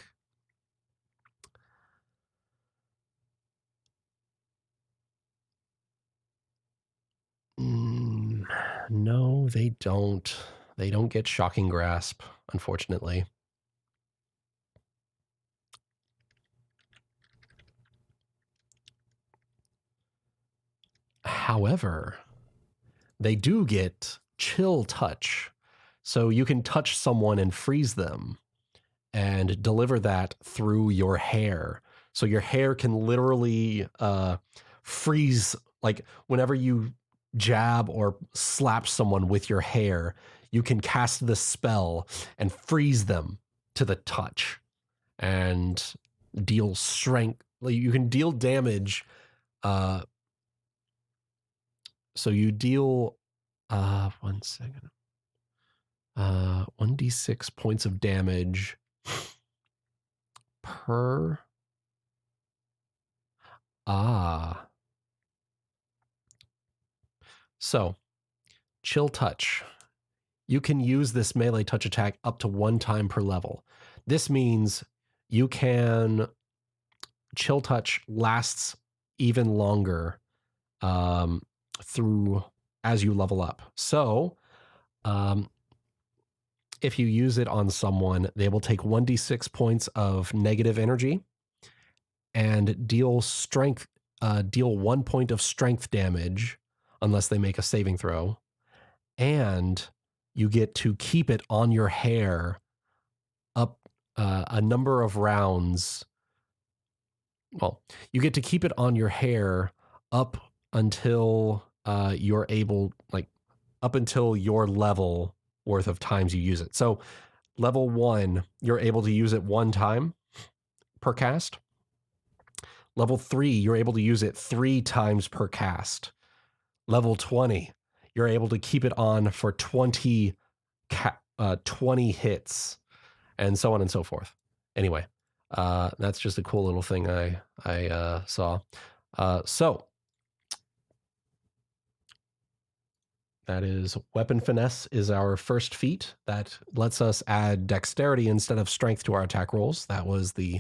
No, they don't. They don't get shocking grasp, unfortunately. However, they do get chill touch. So you can touch someone and freeze them and deliver that through your hair. So your hair can literally freeze, like whenever you jab or slap someone with your hair, you can cast the spell and freeze them to the touch and deal strength. You can deal damage. So you deal 1 second. 1d6 points of damage per. So, chill touch. You can use this melee touch attack up to 1 time per level. This means you can chill touch lasts even longer through as you level up. So, if you use it on someone, they will take 1d6 points of negative energy and deal 1 point of strength damage unless they make a saving throw. And you get to keep it on your hair up a number of rounds. Well, you get to keep it on your hair up until you're able, like, up until your level worth of times you use it. So level 1, you're able to use it 1 time per cast. Level 3, you're able to use it 3 times per cast. Level 20, you're able to keep it on for 20 hits. and so on and so forth. Anyway, that's just a cool little thing I saw. So that is weapon finesse is our first feat that lets us add dexterity instead of strength to our attack rolls. That was the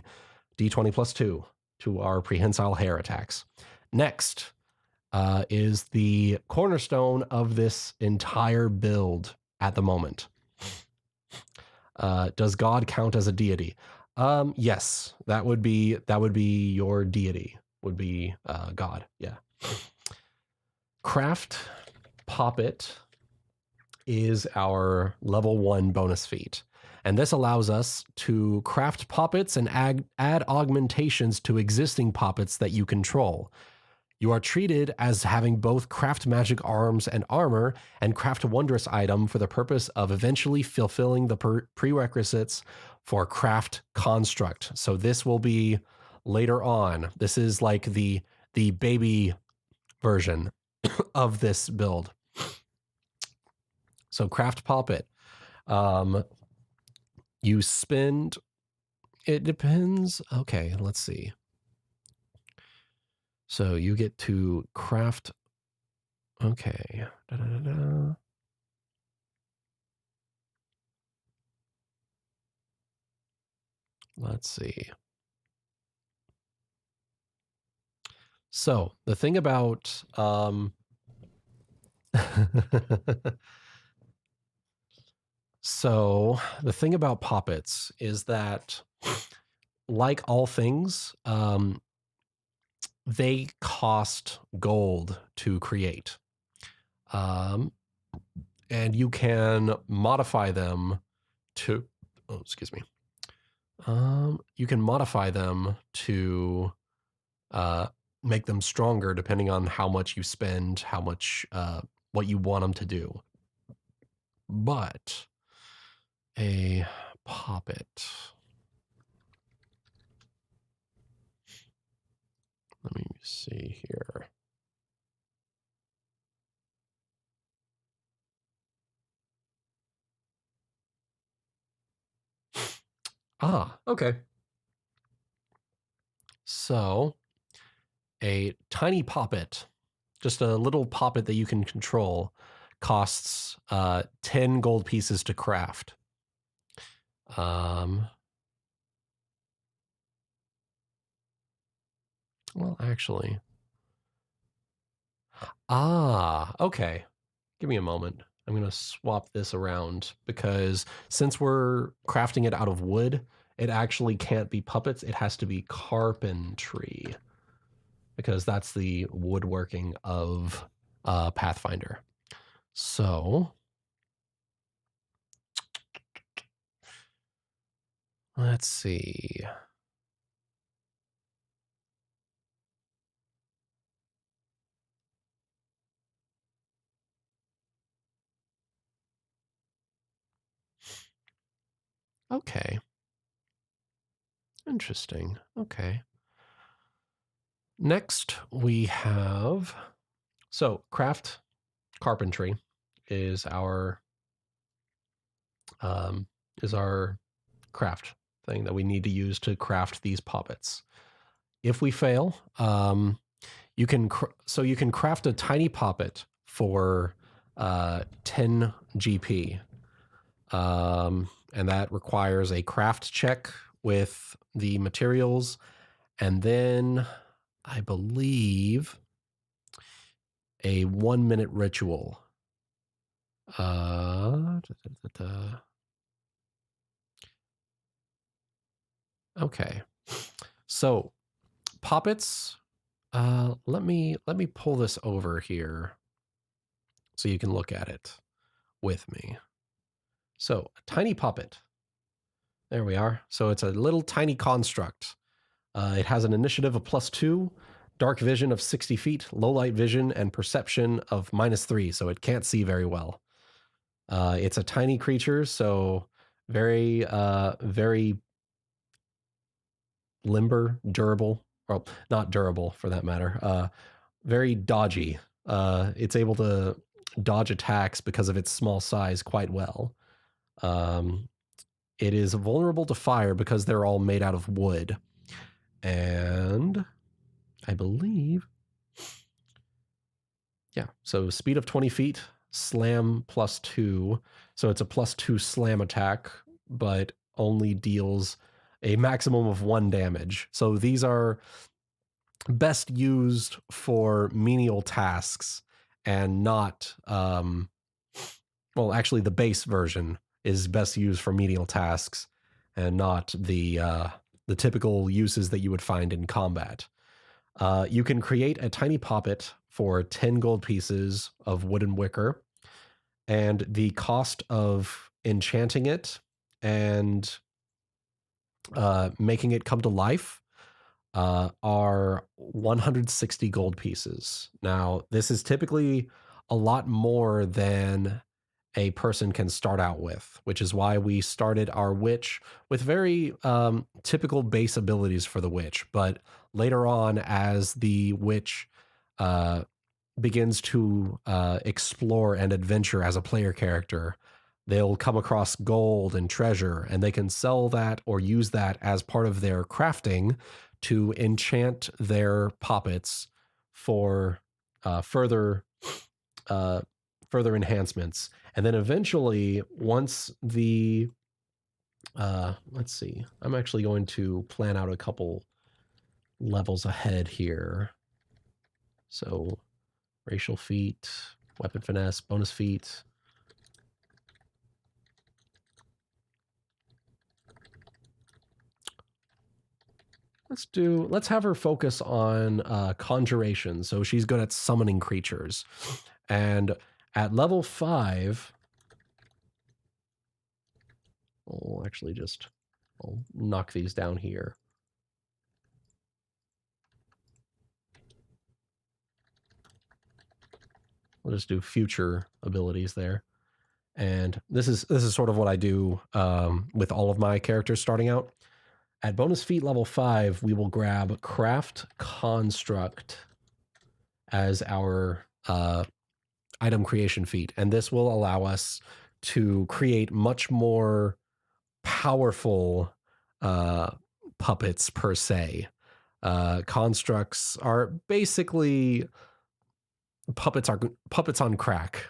d20 plus 2 to our prehensile hair attacks. Next is the cornerstone of this entire build at the moment. Does God count as a deity? Yes, that would be your deity. Would be God. Yeah. Craft Poppet is our level 1 bonus feat. And this allows us to craft poppets and add augmentations to existing poppets that you control. You are treated as having both craft magic arms and armor and craft a wondrous item for the purpose of eventually fulfilling the prerequisites for craft construct. So this will be later on. This is like the baby version of this build. So craft poppet. You spend, it depends. Okay, let's see. So you get to craft. Okay. Da-da-da-da. Let's see. So the thing about so the thing about poppets is that, like all things, they cost gold to create, and you can modify them to. Oh, excuse me. You can modify them to make them stronger depending on how much you spend, how much what you want them to do. But a poppet. Let me see here. Okay. So a tiny poppet, just a little poppet that you can control, costs 10 gold pieces to craft. Well, actually. Okay. Give me a moment. I'm going to swap this around because since we're crafting it out of wood, it actually can't be puppets. It has to be carpentry because that's the woodworking of Pathfinder. So let's see. Okay. Interesting. Okay. Next, we have, so craft carpentry is our craft thing that we need to use to craft these poppets. If we fail, you can craft a tiny poppet for 10 GP, and that requires a craft check with the materials, and then I believe a 1-minute ritual. Okay, so poppets. Let me pull this over here so you can look at it with me. So a tiny puppet. There we are. So it's a little tiny construct. It has an initiative of +2, dark vision of 60 feet, low light vision, and perception of -3. So it can't see very well. It's a tiny creature, so very, very limber, durable. Well, not durable for that matter. Very dodgy. It's able to dodge attacks because of its small size quite well. it is vulnerable to fire because they're all made out of wood. And I believe, yeah, so speed of 20 feet, slam +2. So it's a +2 slam attack, but only deals a maximum of 1 damage. So these are best used for menial tasks and not, well, actually, the base version is best used for menial tasks and not the typical uses that you would find in combat. You can create a tiny poppet for 10 gold pieces of wooden wicker, and the cost of enchanting it and making it come to life are 160 gold pieces. Now, this is typically a lot more than a person can start out with, which is why we started our witch with very typical base abilities for the witch. But later on, as the witch uh, begins to explore and adventure as a player character, they'll come across gold and treasure, and they can sell that or use that as part of their crafting to enchant their poppets for further further enhancements. And then eventually, once the let's see, I'm actually going to plan out a couple levels ahead here. So racial feat, weapon finesse, bonus feat. Let's have her focus on conjuration. So she's good at summoning creatures. And at level 5, I'll actually just, I'll knock these down here. We'll just do future abilities there. And this is sort of what I do with all of my characters starting out. At bonus feat level 5, we will grab Craft Construct as our item creation feat. And this will allow us to create much more powerful puppets per se. Constructs are basically puppets on crack.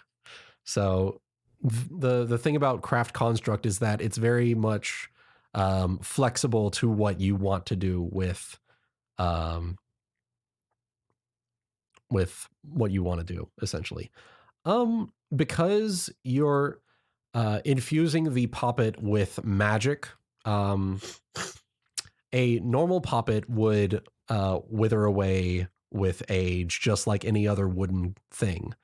So the thing about Craft Construct is that it's very much flexible to what you want to do with what you want to do, essentially. Because you're infusing the poppet with magic, a normal poppet would wither away with age, just like any other wooden thing.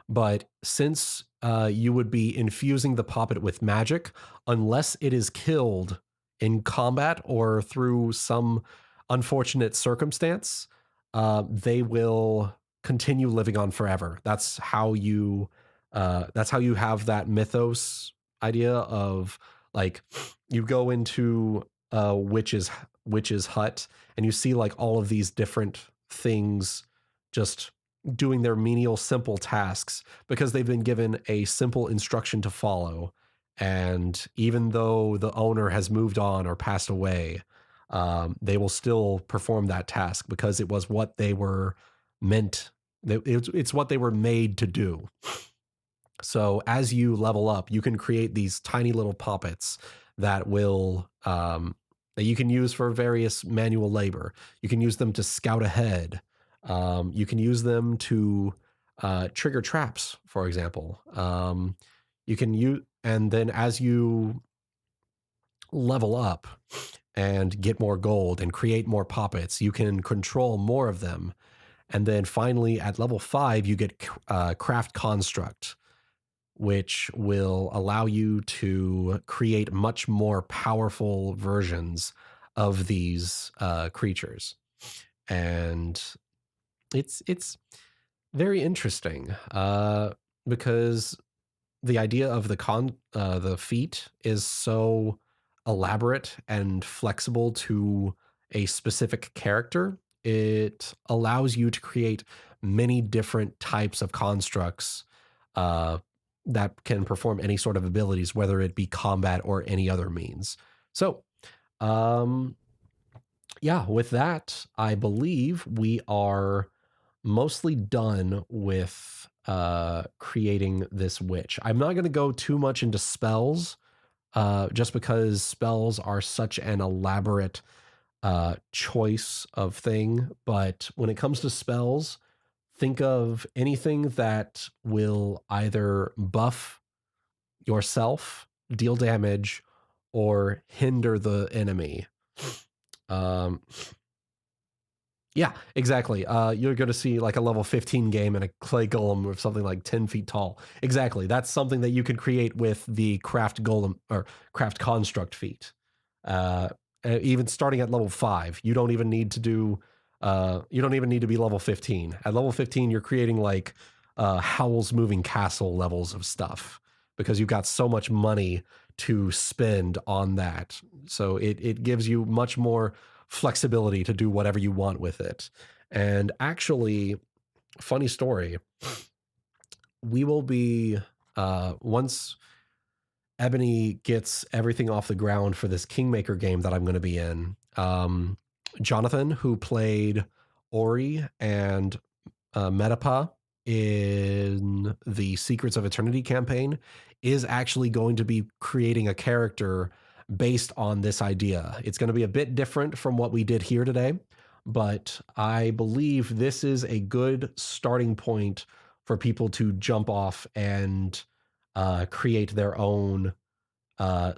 But since you would be infusing the poppet with magic, unless it is killed in combat or through some unfortunate circumstance, they will continue living on forever. That's how you have that mythos idea of, like, you go into a witch's hut and you see like all of these different things just doing their menial simple tasks because they've been given a simple instruction to follow. And even though the owner has moved on or passed away, they will still perform that task because it was what they were meant. It's what they were made to do. So as you level up, you can create these tiny little poppets that will that you can use for various manual labor. You can use them to scout ahead. You can use them to trigger traps, for example. You can use, and then as you level up and get more gold and create more poppets, you can control more of them. And then finally, at level 5, you get Craft Construct, which will allow you to create much more powerful versions of these creatures. And it's very interesting because the idea of the feat is so elaborate and flexible to a specific character. It allows you to create many different types of constructs that can perform any sort of abilities, whether it be combat or any other means. So, yeah, with that, I believe we are mostly done with creating this witch. I'm not going to go too much into spells, just because spells are such an elaborate choice of thing. But when it comes to spells, think of anything that will either buff yourself, deal damage, or hinder the enemy. Um, yeah, exactly. You're going to see like a level 15 game and a clay golem or something like 10 feet tall. Exactly. That's something that you can create with the craft golem or craft construct feat. Uh, Even starting at level 5, you don't even need to do. You don't even need to be level 15. At level 15, you're creating like Howl's Moving Castle levels of stuff because you've got so much money to spend on that. So it gives you much more flexibility to do whatever you want with it. And actually, funny story, we will be once Ebony gets everything off the ground for this Kingmaker game that I'm going to be in. Jonathan, who played Ori and Metapa in the Secrets of Eternity campaign, is actually going to be creating a character based on this idea. It's going to be a bit different from what we did here today, but I believe this is a good starting point for people to jump off and create their own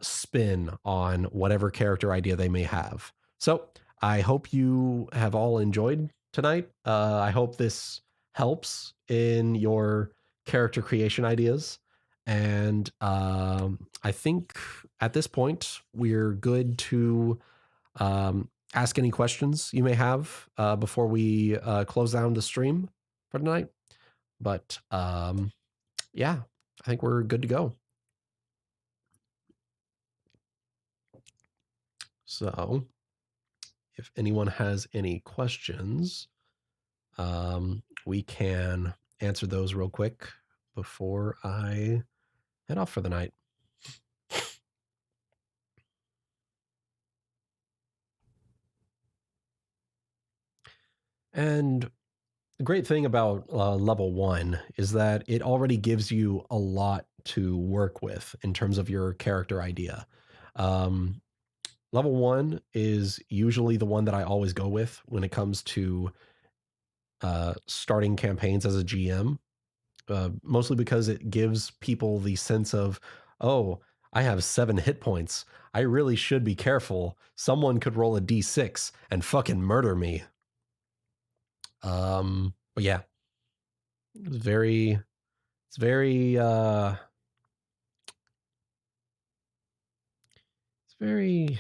spin on whatever character idea they may have. So I hope you have all enjoyed tonight. I hope this helps in your character creation ideas. And I think at this point, we're good to ask any questions you may have before we close down the stream for tonight. But yeah, I think we're good to go. So if anyone has any questions, we can answer those real quick before I head off for the night. And the great thing about level 1 is that it already gives you a lot to work with in terms of your character idea. Level 1 is usually the one that I always go with when it comes to starting campaigns as a GM, mostly because it gives people the sense of, oh, I have 7 hit points. I really should be careful. Someone could roll a d6 and fucking murder me. But yeah, it's very, it's very, it's very,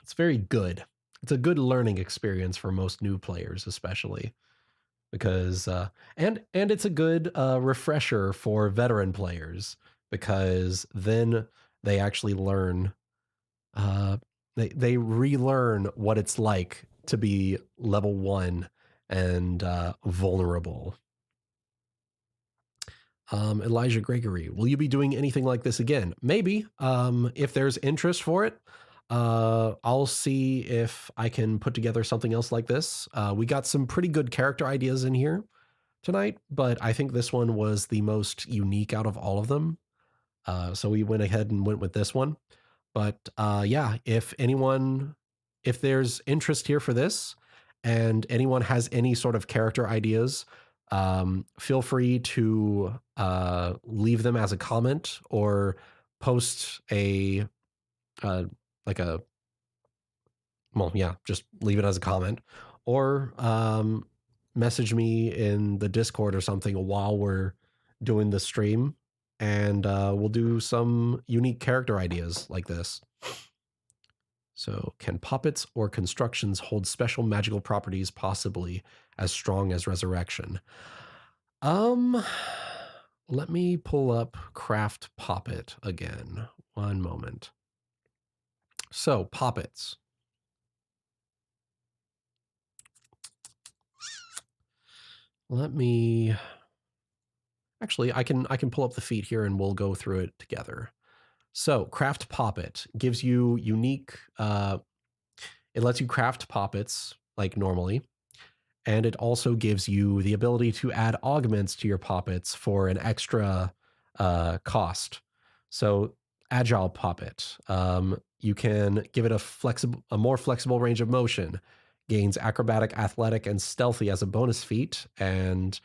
it's very good. It's a good learning experience for most new players, especially because, and it's a good refresher for veteran players because then they actually learn they relearn what it's like to be level 1 and vulnerable. Elijah Gregory, will you be doing anything like this again? Maybe. If there's interest for it, I'll see if I can put together something else like this. We got some pretty good character ideas in here tonight, but I think this one was the most unique out of all of them. So we went ahead and went with this one. But yeah, if there's interest here for this, and anyone has any sort of character ideas, feel free to leave them as a comment or post a like a well, yeah, just leave it as a comment or message me in the Discord or something while we're doing the stream, and we'll do some unique character ideas like this. So, can puppets or constructions hold special magical properties, possibly as strong as resurrection? Um, Let me pull up Craft Poppet again. One moment. So, poppets. Let me Actually, I can pull up the feat here and we'll go through it together. So craft poppet gives you unique. It lets you craft poppets like normally, and it also gives you the ability to add augments to your poppets for an extra cost. So agile poppet, you can give it a more flexible range of motion, gains acrobatic, athletic, and stealthy as a bonus feat, and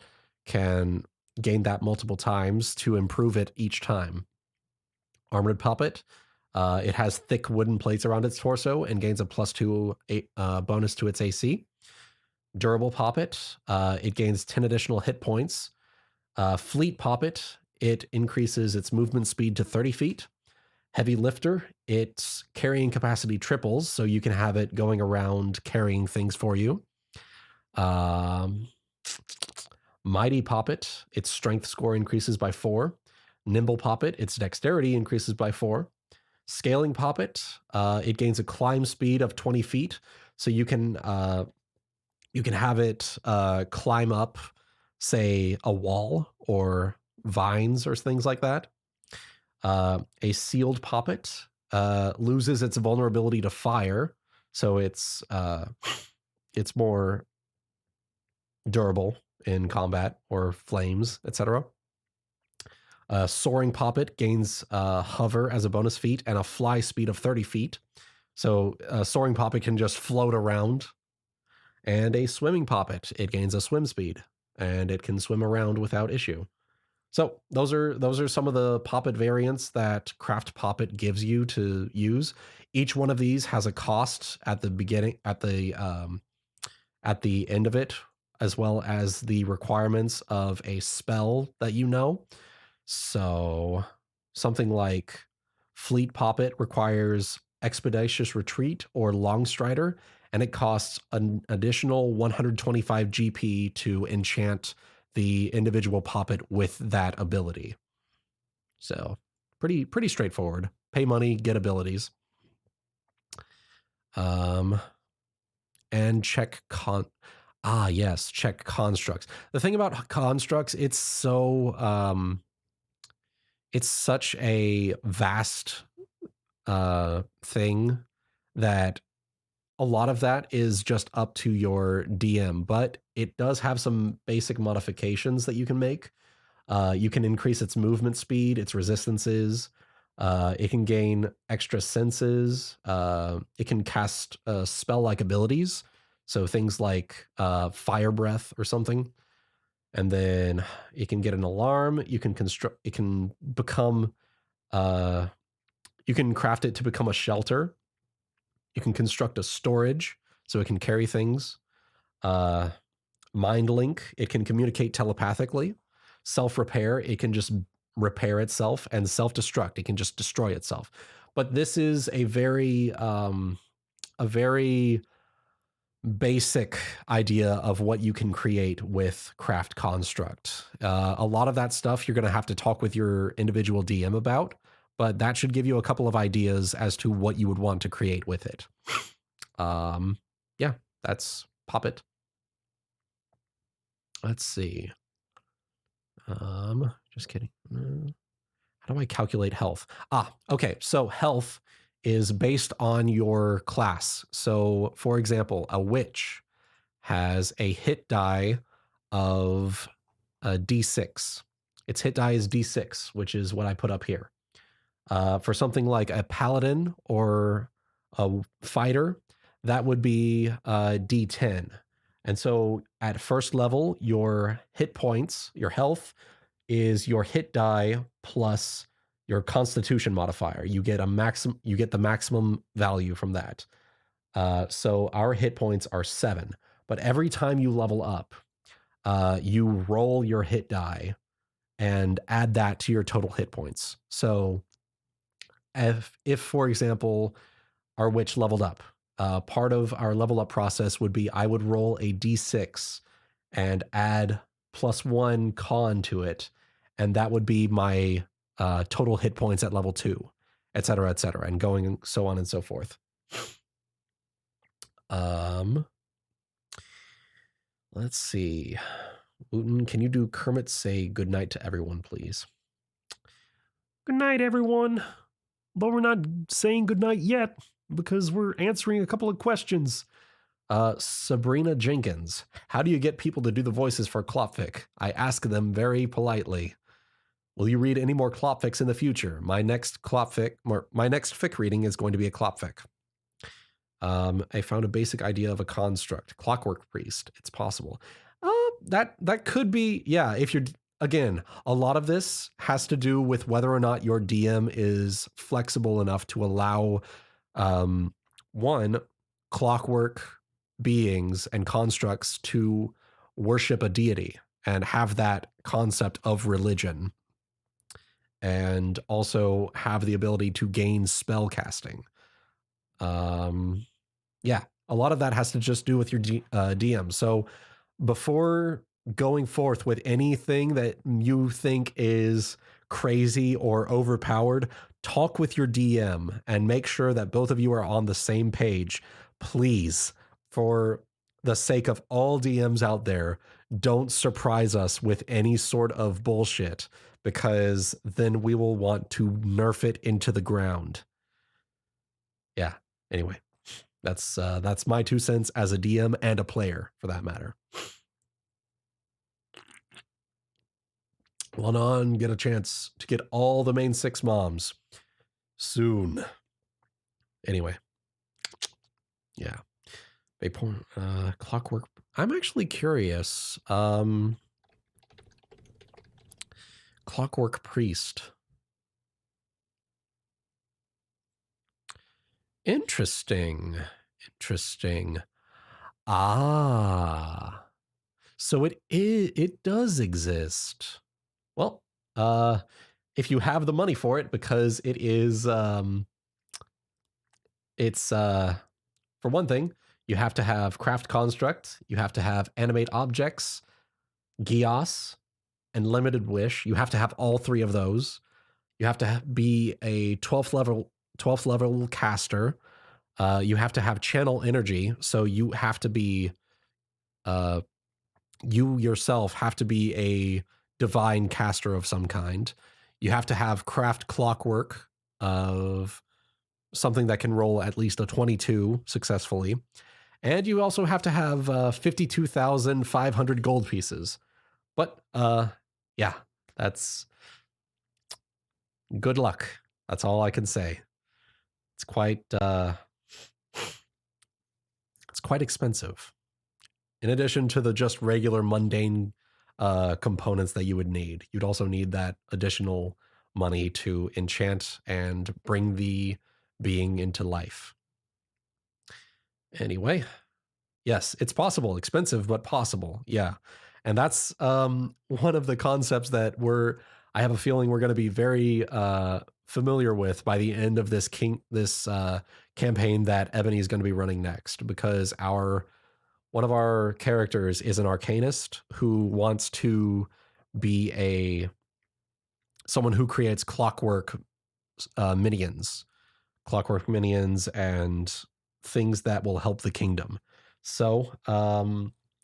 can gain that multiple times to improve it each time. Armored puppet, it has thick wooden plates around its torso and gains a +2 bonus to its AC. Durable Poppet, it gains 10 additional hit points. Fleet Poppet, it increases its movement speed to 30 feet. Heavy Lifter, its carrying capacity triples, so you can have it going around carrying things for you. Mighty Poppet, its strength score increases by 4. Nimble Poppet, its dexterity increases by 4. Scaling Poppet, it gains a climb speed of 20 feet, so you can have it climb up, say, a wall or vines or things like that. A sealed poppet loses its vulnerability to fire, so it's more durable in combat or flames, etc. Soaring poppet gains hover as a bonus feat and a fly speed of 30 feet. So soaring poppet can just float around. And a swimming poppet, it gains a swim speed and it can swim around without issue. So those are some of the poppet variants that Craft Poppet gives you to use. Each one of these has a cost at the beginning, at the end of it, as well as the requirements of a spell that you know. So something like Fleet Poppet requires Expeditious Retreat or Long Strider, and it costs an additional 125 GP to enchant the individual poppet with that ability. So pretty straightforward. Pay money, get abilities. And check check constructs. The thing about constructs, it's such a vast thing that a lot of that is just up to your DM, but it does have some basic modifications that you can make. You can increase its movement speed, its resistances. It can gain extra senses. It can cast spell-like abilities, so things like fire breath or something. And then it can get an alarm. You can construct. It can become. You can craft it to become a shelter. You can construct a storage so it can carry things. Mind link, it can communicate telepathically. Self repair, it can just repair itself. And self destruct, it can just destroy itself. But this is a very basic idea of what you can create with Craft Construct. A lot of that stuff you're going to have to talk with your individual DM about, but that should give you a couple of ideas as to what you would want to create with it. Yeah, that's Poppet. Let's see. Just kidding. How do I calculate health? Okay. So health is based on your class. So, for example, a witch has a hit die of a d6. Its hit die is d6, which is what I put up here. For something like a paladin or a fighter, that would be d10. And so at first level, your hit points, your health, is your hit die plus your constitution modifier. You get the maximum value from that. So our hit points are 7. But every time you level up, you roll your hit die and add that to your total hit points. So if for example, our witch leveled up, part of our level up process would be I would roll a d6 and add +1 con to it, and that would be my total hit points at level 2, et cetera, and going so on and so forth. Let's see. Wooten, can you do Kermit say goodnight to everyone, please? Good night, everyone. But we're not saying goodnight yet because we're answering a couple of questions. Sabrina Jenkins, how do you get people to do the voices for Klopfic? I ask them very politely. Will you read any more Klopfics in the future? My next fic reading is going to be a Klopfic. I found a basic idea of a construct. Clockwork Priest. It's possible. That could be, yeah, if you're, again, a lot of this has to do with whether or not your DM is flexible enough to allow, one, clockwork beings and constructs to worship a deity and have that concept of religion, and also have the ability to gain spell casting. Yeah, a lot of that has to just do with your DM. So before going forth with anything that you think is crazy or overpowered, talk with your DM and make sure that both of you are on the same page. Please, for the sake of all DMs out there, don't surprise us with any sort of bullshit, because then we will want to nerf it into the ground. Yeah, anyway. That's my 2 cents as a DM and a player, for that matter. Lanon, get a chance to get all the main 6 moms soon. Anyway, yeah. Clockwork. I'm actually curious. Clockwork Priest. Interesting. Ah. So it does exist. Well, if you have the money for it, because it is it's for one thing, you have to have craft construct, you have to have animate objects, Gios, and limited wish. You have to have all 3 of those. You have to be a 12th level caster. You have to have channel energy, so you have to be you yourself have to be a divine caster of some kind. You have to have craft clockwork of something that can roll at least a 22 successfully. And you also have to have 52,500 gold pieces. But yeah, that's good luck. That's all I can say. It's quite expensive. In addition to the just regular mundane components that you would need, you'd also need that additional money to enchant and bring the being into life. Anyway, yes, it's possible. Expensive, but possible. Yeah. And that's one of the concepts that I have a feeling we're going to be very familiar with by the end of this campaign that Ebony is going to be running next, because one of our characters is an arcanist who wants to be someone who creates clockwork minions and things that will help the kingdom. So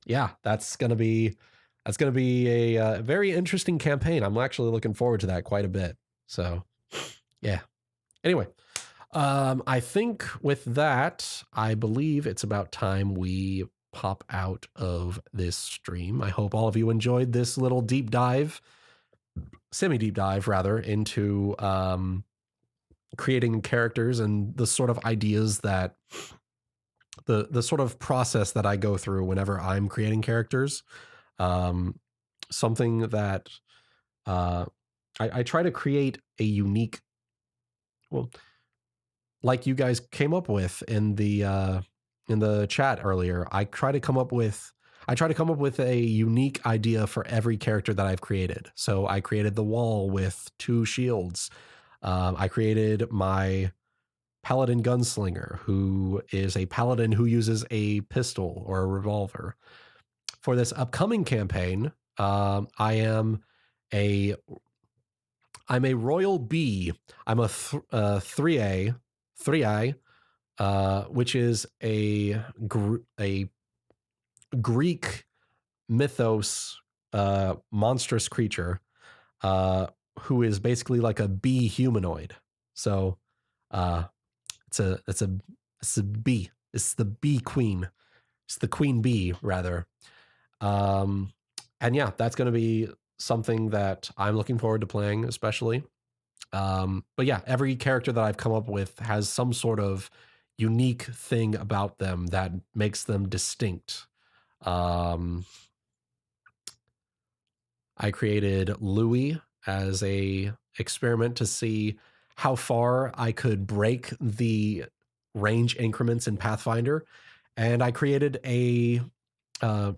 yeah, that's gonna be a very interesting campaign. I'm actually looking forward to that quite a bit. So yeah. Anyway, I think with that, I believe it's about time we pop out of this stream. I hope all of you enjoyed this little deep dive, semi-deep dive rather, into creating characters and the sort of ideas that the sort of process that I go through whenever I'm creating characters. Something that I try to create a unique, well, like you guys came up with in the chat earlier. I try to come up with a unique idea for every character that I've created. So I created the wall with 2 shields. I created my paladin gunslinger, who is a paladin who uses a pistol or a revolver. For this upcoming campaign, I'm a royal bee. I'm a 3A, which is a Greek mythos monstrous creature uh, who is basically like a bee humanoid. So uh, it's a bee. It's the bee queen. It's the queen bee rather. Um, and yeah, that's going to be something that I'm looking forward to playing, especially. But yeah, every character that I've come up with has some sort of unique thing about them that makes them distinct. Um, I created Louis as a experiment to see how far I could break the range increments in Pathfinder, and I created uh,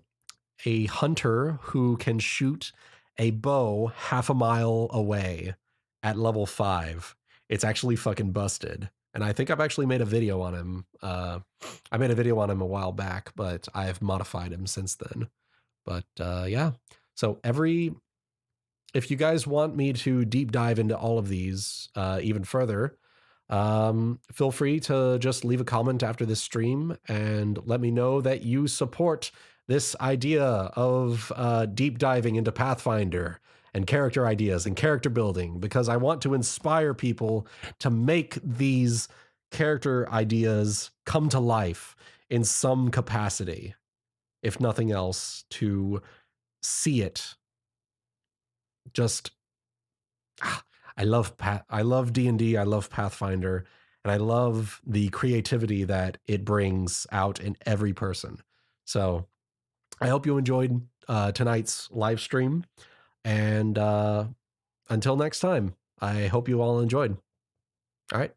a hunter who can shoot a bow half a mile away at level 5. It's actually fucking busted. And I think I've actually made a video on him. I made a video on him a while back, but I've modified him since then. But yeah. So if you guys want me to deep dive into all of these even further, feel free to just leave a comment after this stream and let me know that you support this idea of deep diving into Pathfinder and character ideas and character building, because I want to inspire people to make these character ideas come to life in some capacity, if nothing else, to see it just I love I love D&D, I love Pathfinder, and I love the creativity that it brings out in every person. So, I hope you enjoyed tonight's live stream, and until next time, I hope you all enjoyed. All right.